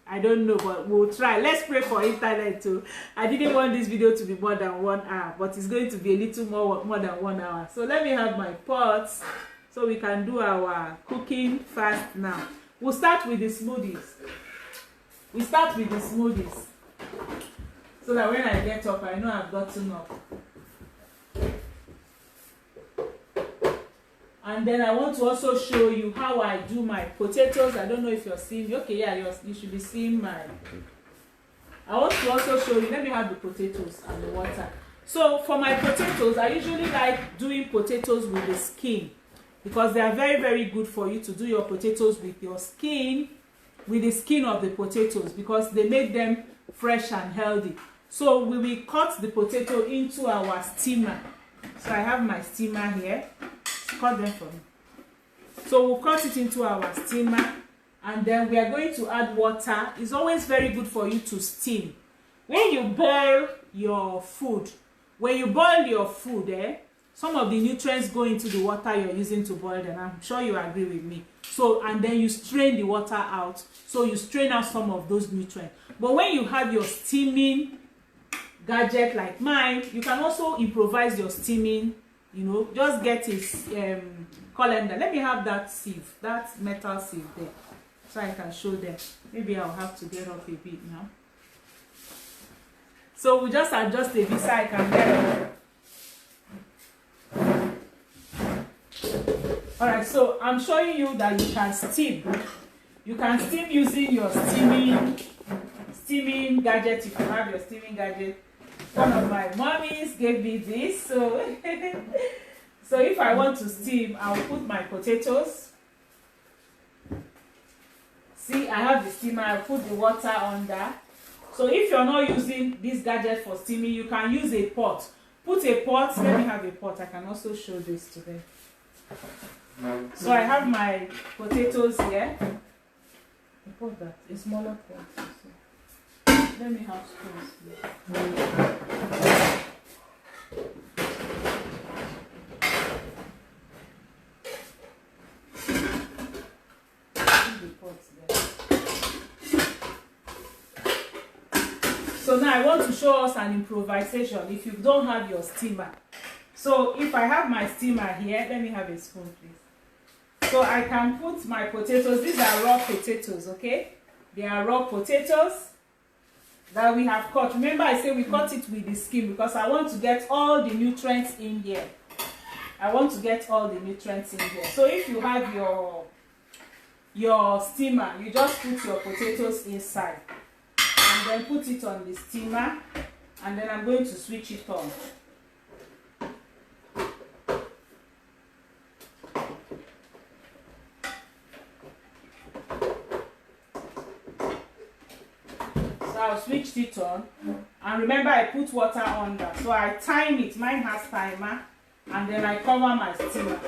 I don't know, but we'll try. Let's pray for internet too. I didn't want this video to be more than 1 hour, but it's going to be a little more than 1 hour. So let me have my pot so we can do our cooking fast now. We'll start with the smoothies. We start with the smoothies, so that when I get up, I know I've gotten up. And then I want to also show you how I do my potatoes. I don't know if you're seeing me. Okay, yeah, you should be seeing mine. I want to also show you. Let me have the potatoes and the water. So for my potatoes, I usually like doing potatoes with the skin, because they are very, very good for you to do your potatoes with your skin, with the skin of the potatoes, because they make them fresh and healthy. So we will cut the potato into our steamer. So I have my steamer here. Cut them for me. So we'll cut it into our steamer, and then we are going to add water. It's always very good for you to steam. When you boil your food, some of the nutrients go into the water you're using to boil them. I'm sure you agree with me. So, and then you strain the water out. So you strain out some of those nutrients. But when you have your steaming gadget like mine, you can also improvise your steaming. You know, just get his colander. Let me have that sieve, that metal sieve there, so I can show them. Maybe I'll have to get up a bit now. So we just adjust a bit so I can get up. Alright, so I'm showing you that you can steam. You can steam using your steaming gadget if you have your steaming gadget. One of my mommies gave me this, so so if I want to steam, I'll put my potatoes. See, I have the steamer. I put the water under. So if you're not using this gadget for steaming, you can use a pot. Put a pot. Let me have a pot. I can also show this to them. So I have my potatoes here. I put that a smaller pot. Let me have spoons. So now I want to show us an improvisation if you don't have your steamer. So if I have my steamer here, let me have a spoon, please. So I can put my potatoes. These are raw potatoes, okay? They are raw potatoes that we have cut. Remember, I said we cut it with the skin because I want to get all the nutrients in here. I want to get all the nutrients in here. So if you have your steamer, you just put your potatoes inside and then put it on the steamer, and then I'm going to switch it on. So I'll switch it on, and remember I put water under, so I time it. Mine has timer, and then I cover my steamer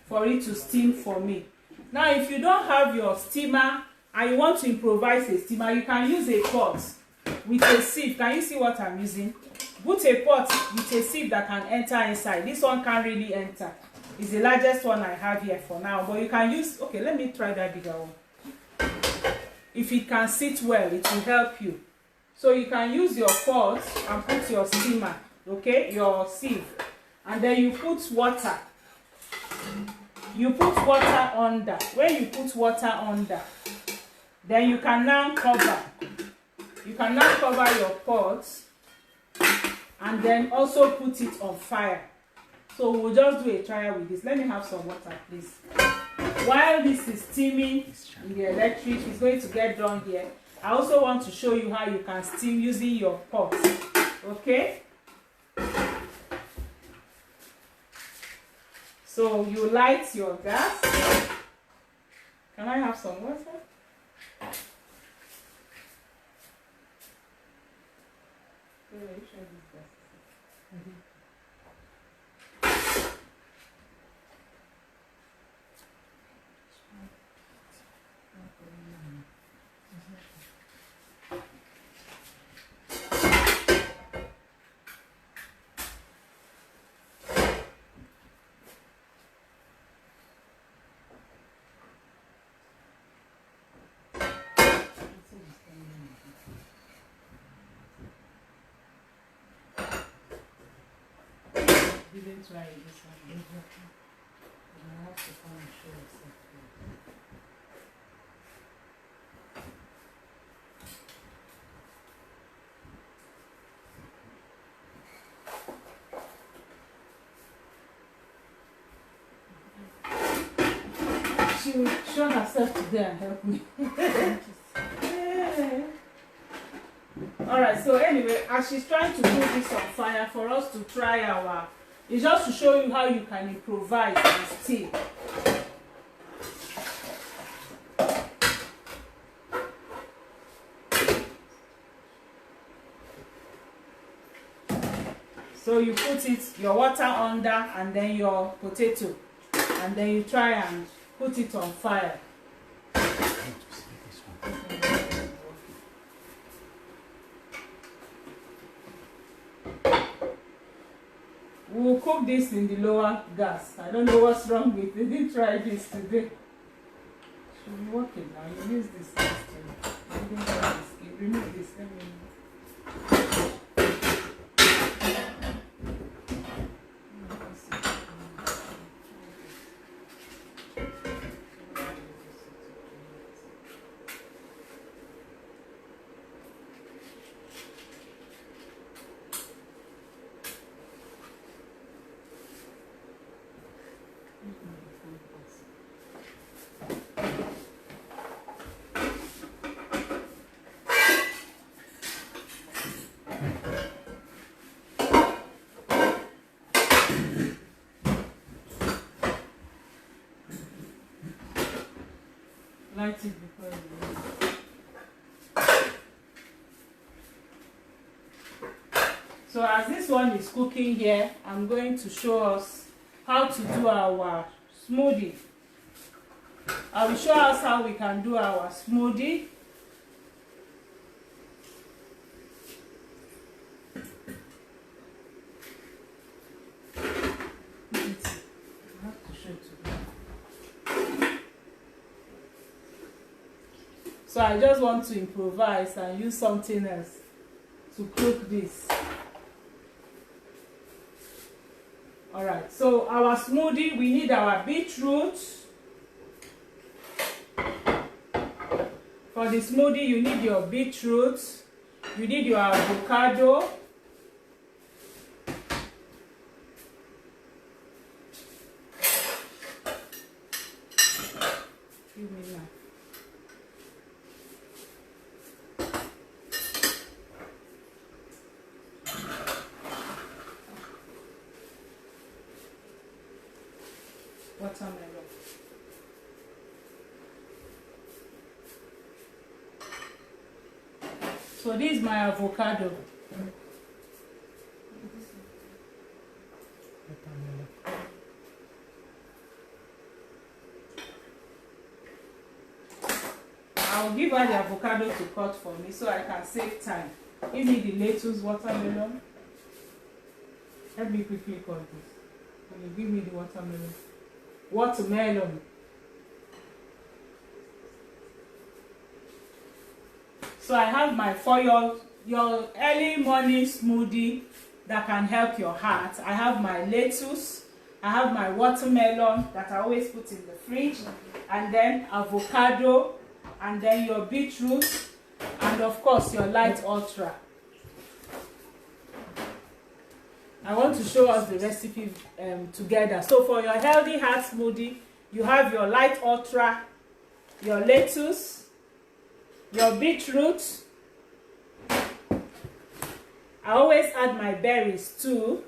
for it to steam for me. Now if you don't have your steamer and you want to improvise a steamer, you can use a pot with a sieve. Can you see what I'm using? Put a pot with a sieve that can enter inside. This one can't really enter. It's the largest one I have here for now, but you can use, okay, let me try that bigger one. If it can sit well, it will help you. So you can use your pot and put your steamer, okay, your sieve, and then you put water. You put water under. When you put water under, then you can now cover. You can now cover your pot and then also put it on fire. So we'll just do a trial with this. Let me have some water, please. while this is steaming in the electric, it's going to get done here. I also want to show you how you can steam using your pot. Okay? So you light your gas. Can I have some water? Didn't try this one. I have to come and show yourself. She will show herself today and help me. Alright, so anyway, as she's trying to put this on fire for us to try our, it's just to show you how you can improvise and steam. So you put your water under and then your potato, and then you try and put it on fire. We'll cook this in the lower gas. I don't know what's wrong with it. We didn't try this today. Should be working now. You use this gas to remove this. Let me light it before you. So as this one is cooking here, I'm going to show us how to do our smoothie. I will show us how we can do our smoothie. So I just want to improvise and use something else to cook this. Alright, so our smoothie, we need our beetroot. For the smoothie, you need your beetroot, you need your avocado, give me now. Watermelon. So this is my avocado. I'll give her the avocado to cut for me so I can save time. Give me the lettuce, watermelon. Let me quickly cut this. Can you give me the watermelon? Watermelon. So I have my for your early morning smoothie that can help your heart. I have my lettuce, I have my watermelon that I always put in the fridge, and then avocado, and then your beetroot, and of course your light ultra. I want to show us the recipe together. So for your healthy heart smoothie, You have your light ultra, your lettuce, your beetroot. I always add my berries too.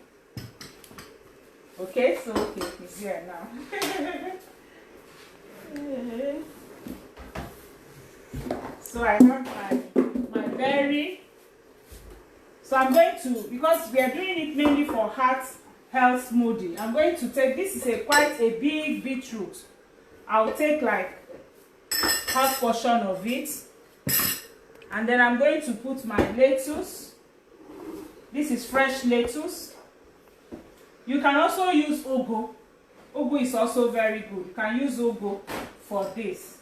Okay, so okay, it's here now. So I have my berry. So I'm going to, because we are doing it mainly for heart health smoothie, I'm going to take, this is quite a big beetroot. I'll take like half portion of it, and then I'm going to put my lettuce. This is fresh lettuce. You can also use ugu. Ugu is also very good. You can use ugu for this.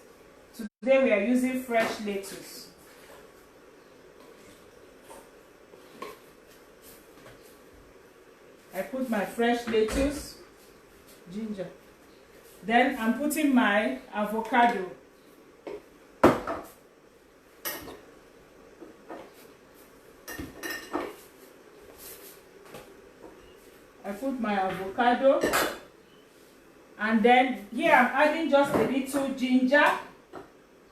Today we are using fresh lettuce. I put my fresh lettuce, ginger. Then I'm putting my avocado. I put my avocado. And then here I'm adding just a little ginger.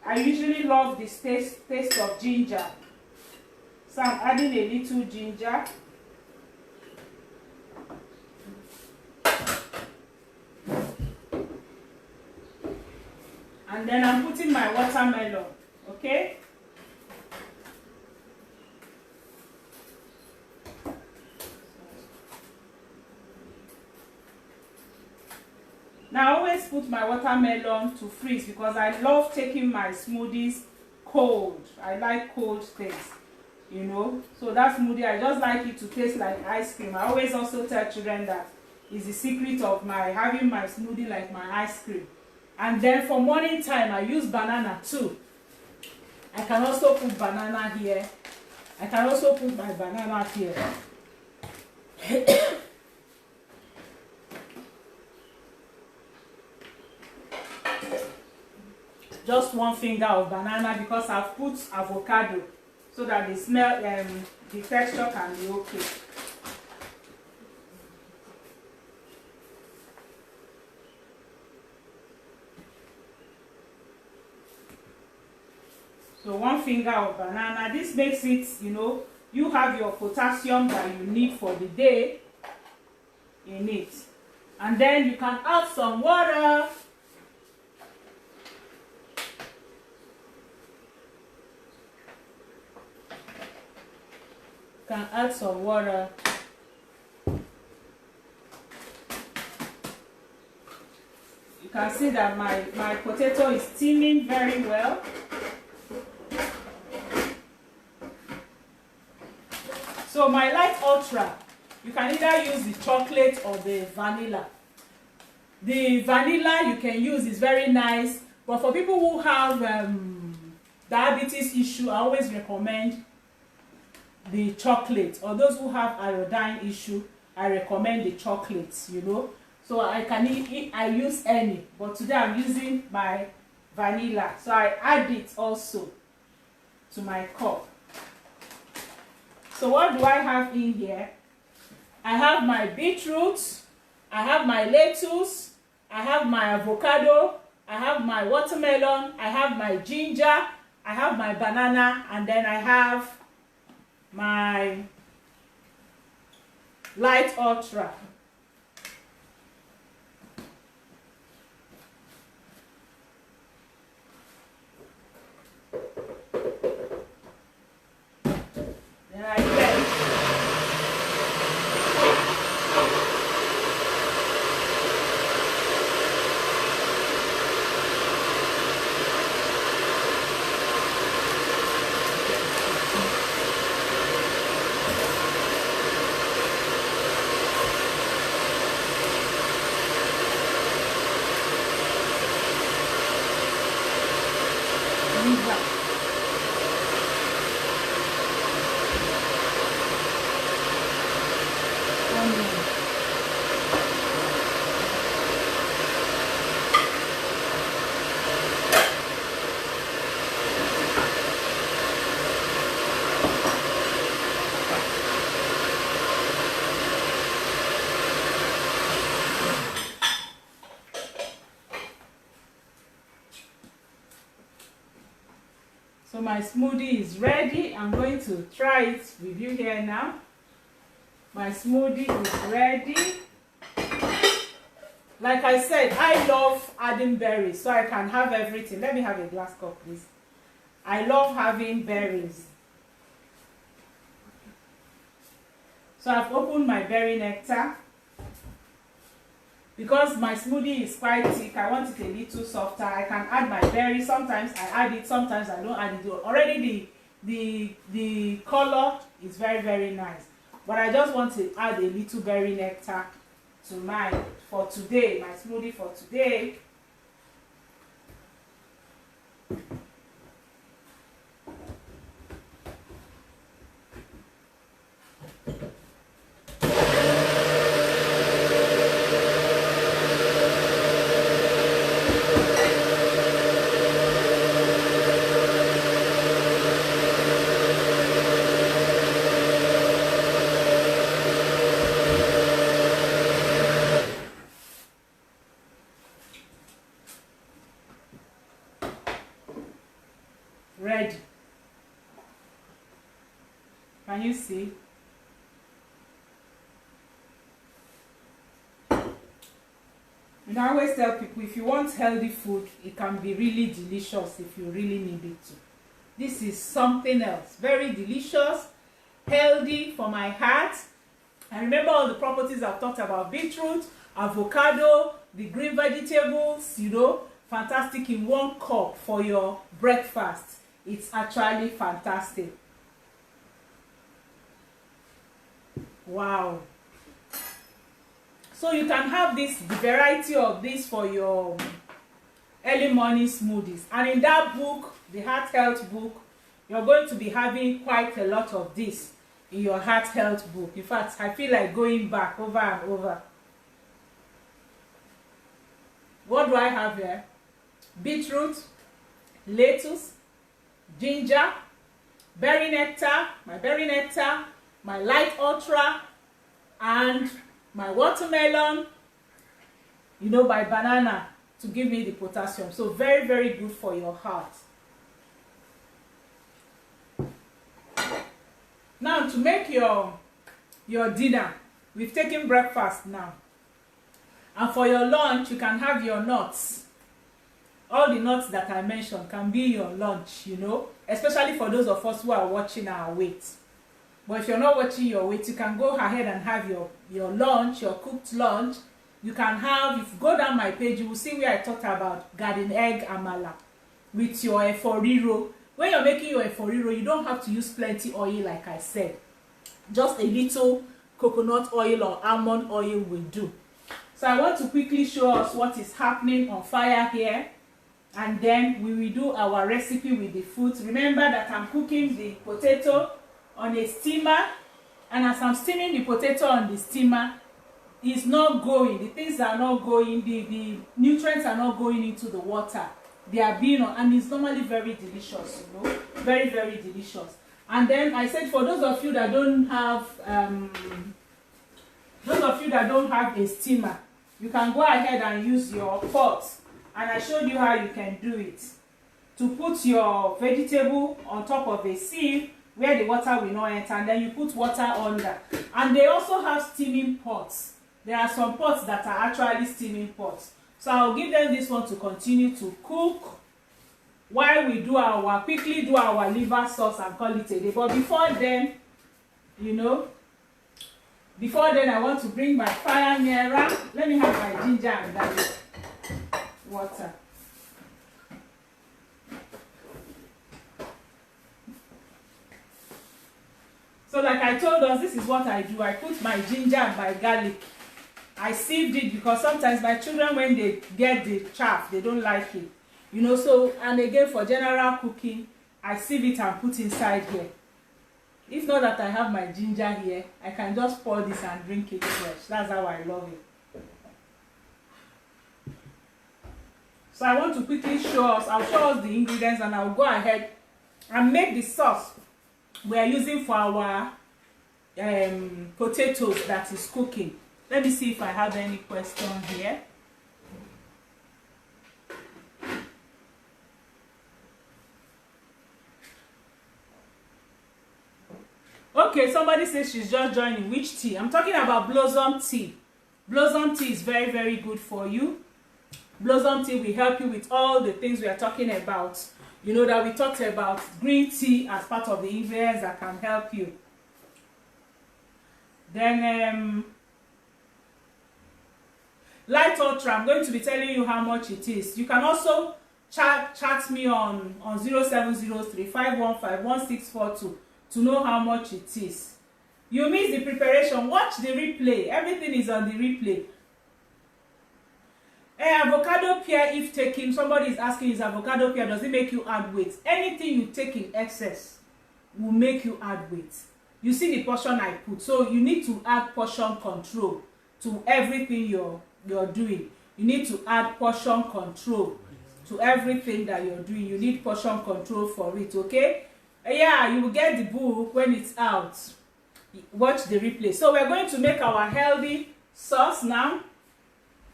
I usually love the taste of ginger. So I'm adding a little ginger. And then I'm putting my watermelon, okay? Now I always put my watermelon to freeze because I love taking my smoothies cold. I like cold taste, you know. So that smoothie, I just like it to taste like ice cream. I always also tell children that is the secret of having my smoothie like my ice cream. And then for morning time, I use banana too. I can also put banana here. I can also put my banana here. Just one finger of banana because I've put avocado so that the smell, the texture can be okay. So one finger of banana. This makes it, you know, you have your potassium that you need for the day in it. And then you can add some water. You can add some water. You can see that my potato is steaming very well. So my light ultra, you can either use the chocolate or the vanilla. The vanilla you can use is very nice, but for people who have diabetes issue, I always recommend the chocolate. Or those who have iodine issue, I recommend the chocolate, you know. So I use any, but today I'm using my vanilla. So I add it also to my cup. So what do I have in here? I have my beetroot, I have my lettuce, I have my avocado, I have my watermelon, I have my ginger, I have my banana, and then I have my light ultra. Then I blend. So my smoothie is ready. I'm going to try it with you here now. My smoothie is ready. Like I said, I love adding berries, so I can have everything. Let me have a glass cup, please. I love having berries. So I've opened my berry nectar. Because my smoothie is quite thick, I want it a little softer. I can add my berry. Sometimes I add it, sometimes I don't add it. Already the color is very, very nice. But I just want to add a little berry nectar to mine for today, my smoothie for today. Ready. Can you see? And I always tell people, if you want healthy food, it can be really delicious if you really need it to. This is something else. Very delicious, healthy for my heart. And remember all the properties I've talked about: beetroot, avocado, the green vegetables, you know, fantastic in one cup for your breakfast. It's actually fantastic. Wow. So you can have the variety of this for your early morning smoothies. And in that book, the heart health book, you're going to be having quite a lot of this in your heart health book. In fact, I feel like going back over and over. What do I have here? Beetroot, lettuce, ginger, berry nectar, my light ultra, and my watermelon, you know, my banana to give me the potassium. So very, very good for your heart. Now to make your dinner, we've taken breakfast now. And for your lunch, you can have your nuts. All the nuts that I mentioned can be your lunch, you know, especially for those of us who are watching our weight. But if you're not watching your weight, you can go ahead and have your lunch, your cooked lunch. You can have, if you go down my page, you will see where I talked about garden egg amala with your eforiro. When you're making your eforiro, you don't have to use plenty oil like I said. Just a little coconut oil or almond oil will do. So I want to quickly show us what is happening on fire here. And then we will do our recipe with the fruit. Remember that I'm cooking the potato on a steamer. And as I'm steaming the potato on the steamer, it's not going. The things are not going. The nutrients are not going into the water. They are being on, and it's normally very delicious, you know. Very, very delicious. And then I said, for those of you that don't have a steamer, you can go ahead and use your pot. And I showed you how you can do it. To put your vegetable on top of a sieve where the water will not enter, and then you put water under. And they also have steaming pots. There are some pots that are actually steaming pots. So I'll give them this one to continue to cook while we quickly do our liver sauce and call it a day. But before then, you know, I want to bring my fire nearer. Let me have my ginger and garlic water. So like I told us, this is what I do. I put my ginger and my garlic. I sieved it because sometimes my children, when they get the chaff, they don't like it. You know, so, and again for general cooking, I sieve it and put inside here. If not that I have my ginger here, I can just pour this and drink it fresh. That's how I love it. So I want to quickly show us, I'll show us the ingredients and I'll go ahead and make the sauce we are using for our potatoes that is cooking. Let me see if I have any question here. Okay, somebody says she's just joining. Which tea? I'm talking about blossom tea. Blossom tea is very, very good for you. Blossom tea will help you with all the things we are talking about. You know that we talked about green tea as part of the ingredients that can help you. Then Light Ultra, I'm going to be telling you how much it is. You can also chat me on 0703-515-1642 to know how much it is. You miss the preparation, watch the replay. Everything is on the replay. Avocado pear, if taken, somebody is asking, is avocado pear, does it make you add weight? Anything you take in excess will make you add weight. You see the portion I put, so you need to add portion control to everything you're doing. You need to add portion control to everything that you're doing. You need portion control for it, okay? Yeah, you will get the book when it's out. Watch the replay. So we're going to make our healthy sauce now.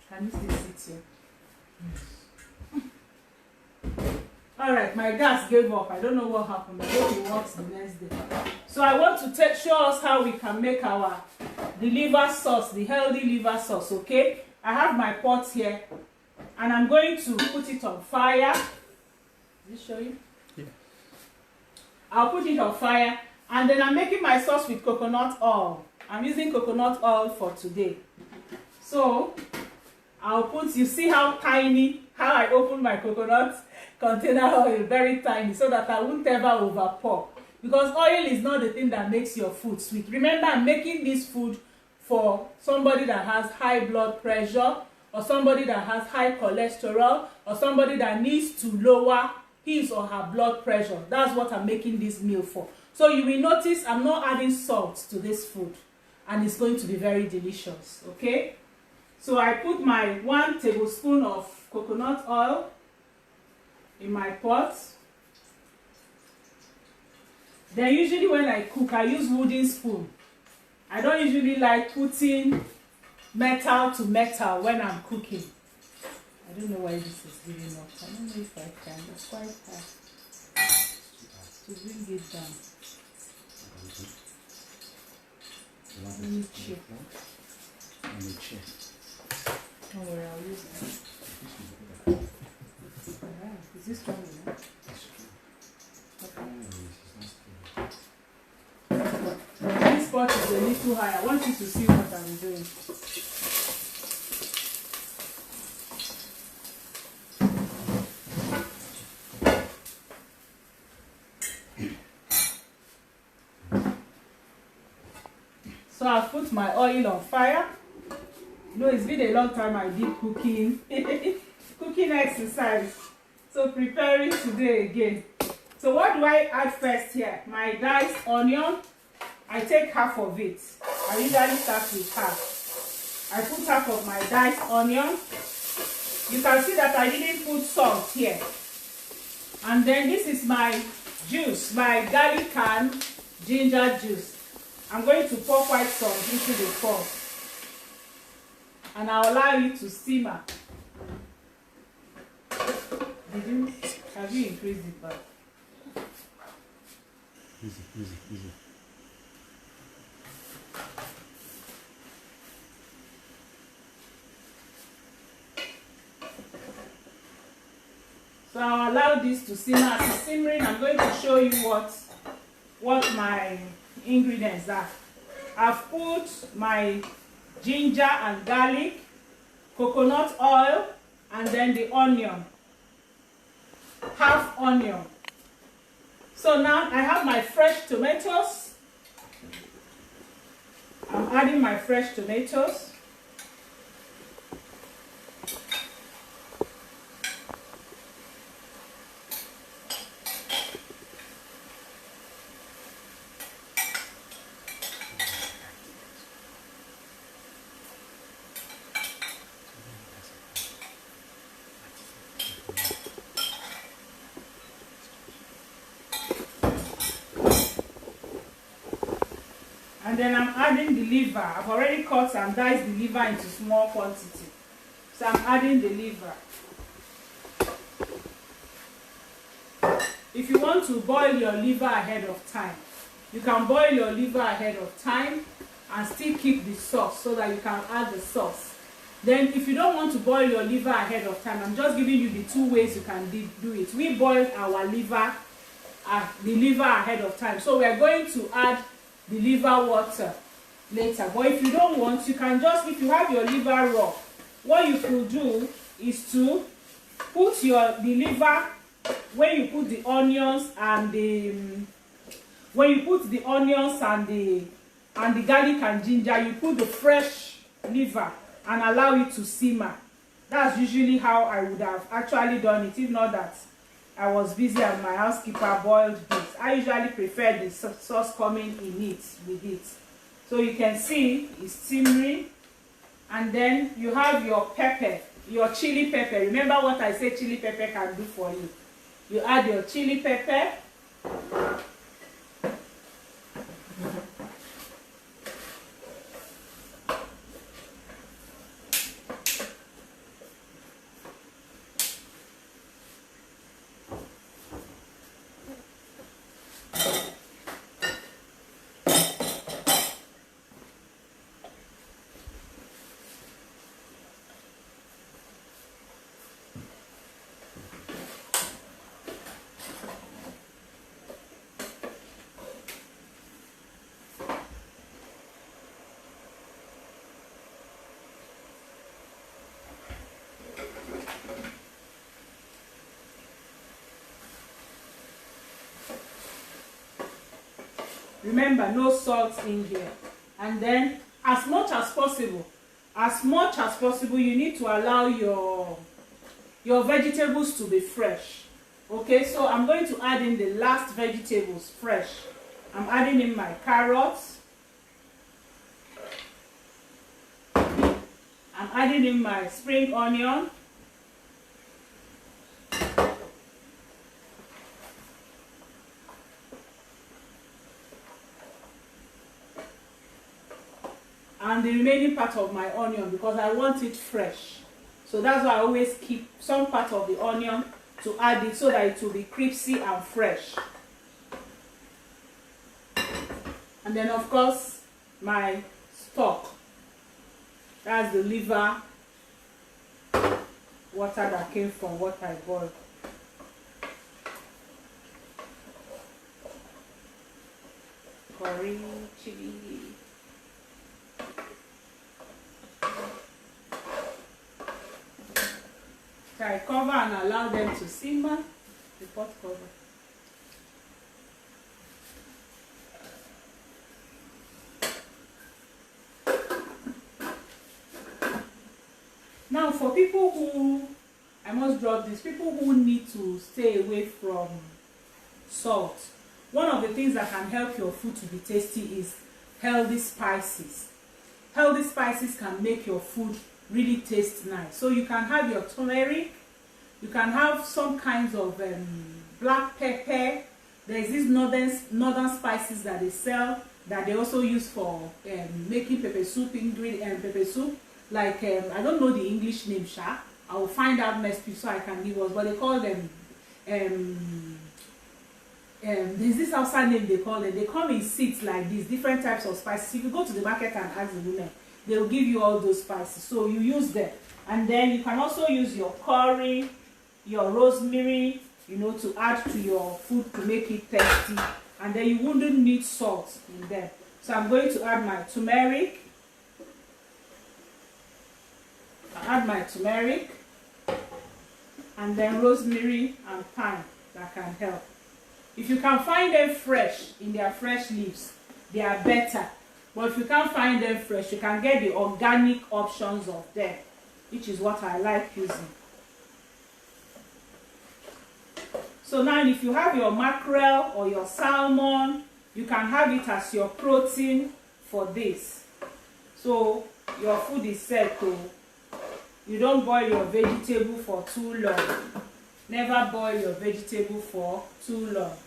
Can you still sit here? All right, my gas gave up. I don't know what happened. I hope it works the next day. So I want to show us how we can make the liver sauce, the healthy liver sauce, okay? I have my pot here, and I'm going to put it on fire. Does it show you? Yeah. I'll put it on fire, and then I'm making my sauce with coconut oil. I'm using coconut oil for today. So I'll put, you see how tiny, how I open my coconut container oil, very tiny, so that I won't ever overpour. Because oil is not the thing that makes your food sweet. Remember, I'm making this food for somebody that has high blood pressure, or somebody that has high cholesterol, or somebody that needs to lower his or her blood pressure. That's what I'm making this meal for. So you will notice I'm not adding salt to this food, and it's going to be very delicious, okay? So I put my 1 tablespoon of coconut oil in my pot. Then usually when I cook, I use wooden spoon. I don't usually like putting metal to metal when I'm cooking. I don't know why this is giving up. I don't know if I can. It's quite hard to bring it down. Let me check. Don't worry, I'll use that. Is this strong enough? This pot is a little high. I want you to see what I'm doing. So I've put my oil on fire. You know, it's been a long time I did cooking. Cooking exercise. So preparing today again. So what do I add first here? My diced onion. I take half of it. I usually start with half. I put half of my diced onion. You can see that I didn't put salt here. And then this is my juice, my garlic and ginger juice. I'm going to pour quite some into the pot. And I'll allow it to simmer. Have you increased it back? Easy. So I'll allow this to simmer. As it's simmering, I'm going to show you what my ingredients are. I've put my ginger and garlic, coconut oil, and then the onion. Half onion. So now I have my fresh tomatoes. I'm adding my fresh tomatoes. And then I'm adding the liver. I've already cut and diced the liver into small quantity. So I'm adding the liver. If you want to boil your liver ahead of time, You can boil your liver ahead of time and still keep the sauce so that you can add the sauce. Then if you don't want to boil your liver ahead of time, I'm just giving you the 2 ways you can do it. We boil our liver, the liver ahead of time. So we are going to add the liver water later. But if you don't want, you can just, if you have your liver raw, what you could do is to put the liver, when you put the onions and the garlic and ginger, you put the fresh liver and allow it to simmer. That's usually how I would have actually done it, if not that I was busy and my housekeeper boiled this. I usually prefer the sauce coming in it with it. So you can see it's simmering, and then you have your pepper, your chili pepper. Remember what I said chili pepper can do for you. You add your chili pepper. Remember, no salt in here. And then as much as possible, you need to allow your vegetables to be fresh. Okay, so I'm going to add in the last vegetables fresh. I'm adding in my carrots. I'm adding in my spring onion. And the remaining part of my onion, because I want it fresh. So that's why I always keep some part of the onion to add it so that it will be crispy and fresh. And then of course my stock. That's the liver water that came from what I boiled. Curry, chili. So I cover and allow them to simmer, the pot cover. Now for people who, I must drop this, people who need to stay away from salt, one of the things that can help your food to be tasty is healthy spices. Healthy spices can make your food really taste nice. So you can have your turmeric, you can have some kinds of black pepper. There's these northern spices that they sell that they also use for making pepper soup pepper soup. Like I don't know the English name, Sha. I will find out next week so I can give us. But they call them there's this outside name they call them. They come in seeds like these, different types of spices. If you go to the market and ask the women, they will give you all those spices. So you use them. And then you can also use your curry, your rosemary, you know, to add to your food to make it tasty. And then you wouldn't need salt in them. So I'm going to add my turmeric. I add my turmeric. And then rosemary and thyme that can help. If you can find them fresh, in their fresh leaves, they are better. But if you can't find them fresh, you can get the organic options of them, which is what I like using. So now if you have your mackerel or your salmon, you can have it as your protein for this. So your food is set to, you don't boil your vegetable for too long. Never boil your vegetable for too long.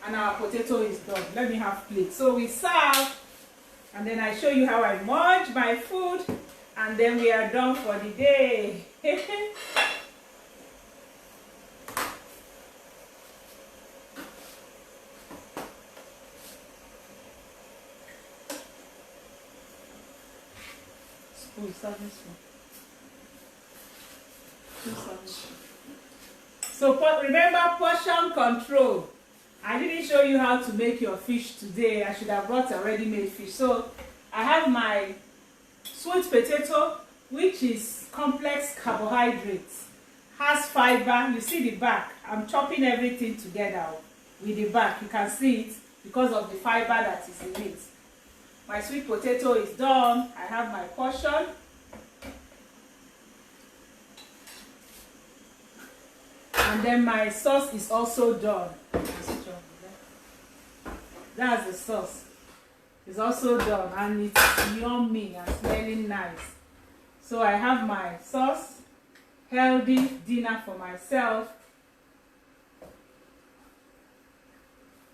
And our potato is done. Let me have plate. So we serve, and then I show you how I munch my food. And then we are done for the day. Spoon, serving spoon. So remember portion control. I didn't show you how to make your fish today. I should have brought a ready-made fish. So I have my sweet potato, which is complex carbohydrates, has fiber. You see the back. I'm chopping everything together with the back. You can see it because of the fiber that is in it. My sweet potato is done. I have my portion. And then my sauce is also done. That's the sauce. It's also done and it's yummy and smelling nice. So I have my sauce, healthy dinner for myself.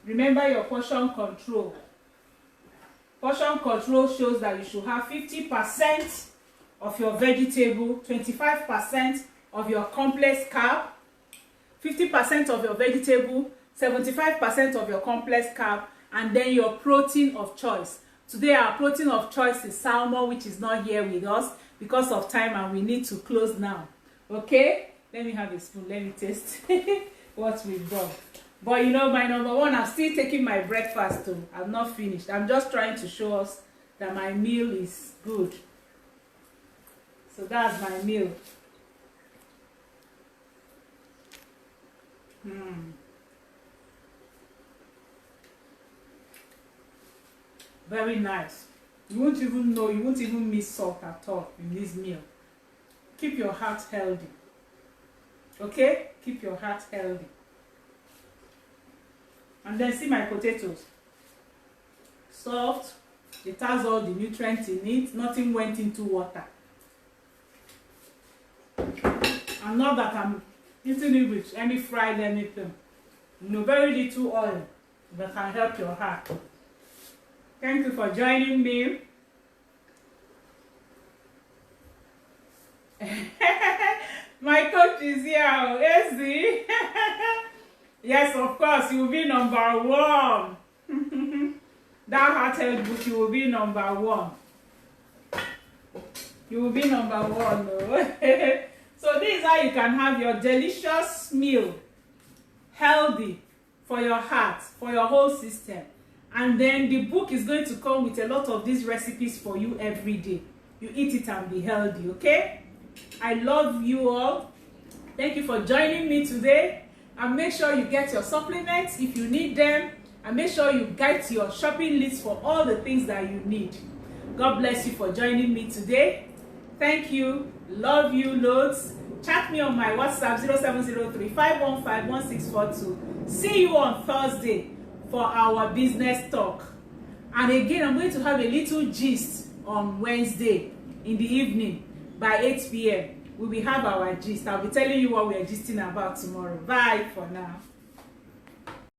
Remember your portion control. Portion control shows that you should have 50% of your vegetable, 25% of your complex carb, 50% of your vegetable, 75% of your complex carb, and then your protein of choice. Today our protein of choice is salmon, which is not here with us because of time and we need to close now. Okay, let me have a spoon. Let me taste what we've done. But you know, my number one, I'm still taking my breakfast too. I'm not finished. I'm just trying to show us that my meal is good. So that's my meal. Very nice. You won't even know, you won't even miss salt at all in this meal. Keep your heart healthy. Okay? Keep your heart healthy. And then see my potatoes. Soft. It has all the nutrients in it. Nothing went into water. And not that I'm eating it with any fried anything. You know, very little oil that can help your heart. Thank you for joining me. My coach is here, Ezzy. Yes, of course, you will be number one. That heart-health book, you will be number one. You will be number one. No? So this is how you can have your delicious meal, healthy for your heart, for your whole system. And then the book is going to come with a lot of these recipes for you every day. You eat it and be healthy, okay? I love you all. Thank you for joining me today. And make sure you get your supplements if you need them. And make sure you get your shopping list for all the things that you need. God bless you for joining me today. Thank you. Love you loads. Chat me on my WhatsApp 0703-515-1642. See you on Thursday for our business talk. And again, I'm going to have a little gist on Wednesday in the evening by 8 p.m. We will have our gist. I'll be telling you what we are gisting about tomorrow. Bye for now.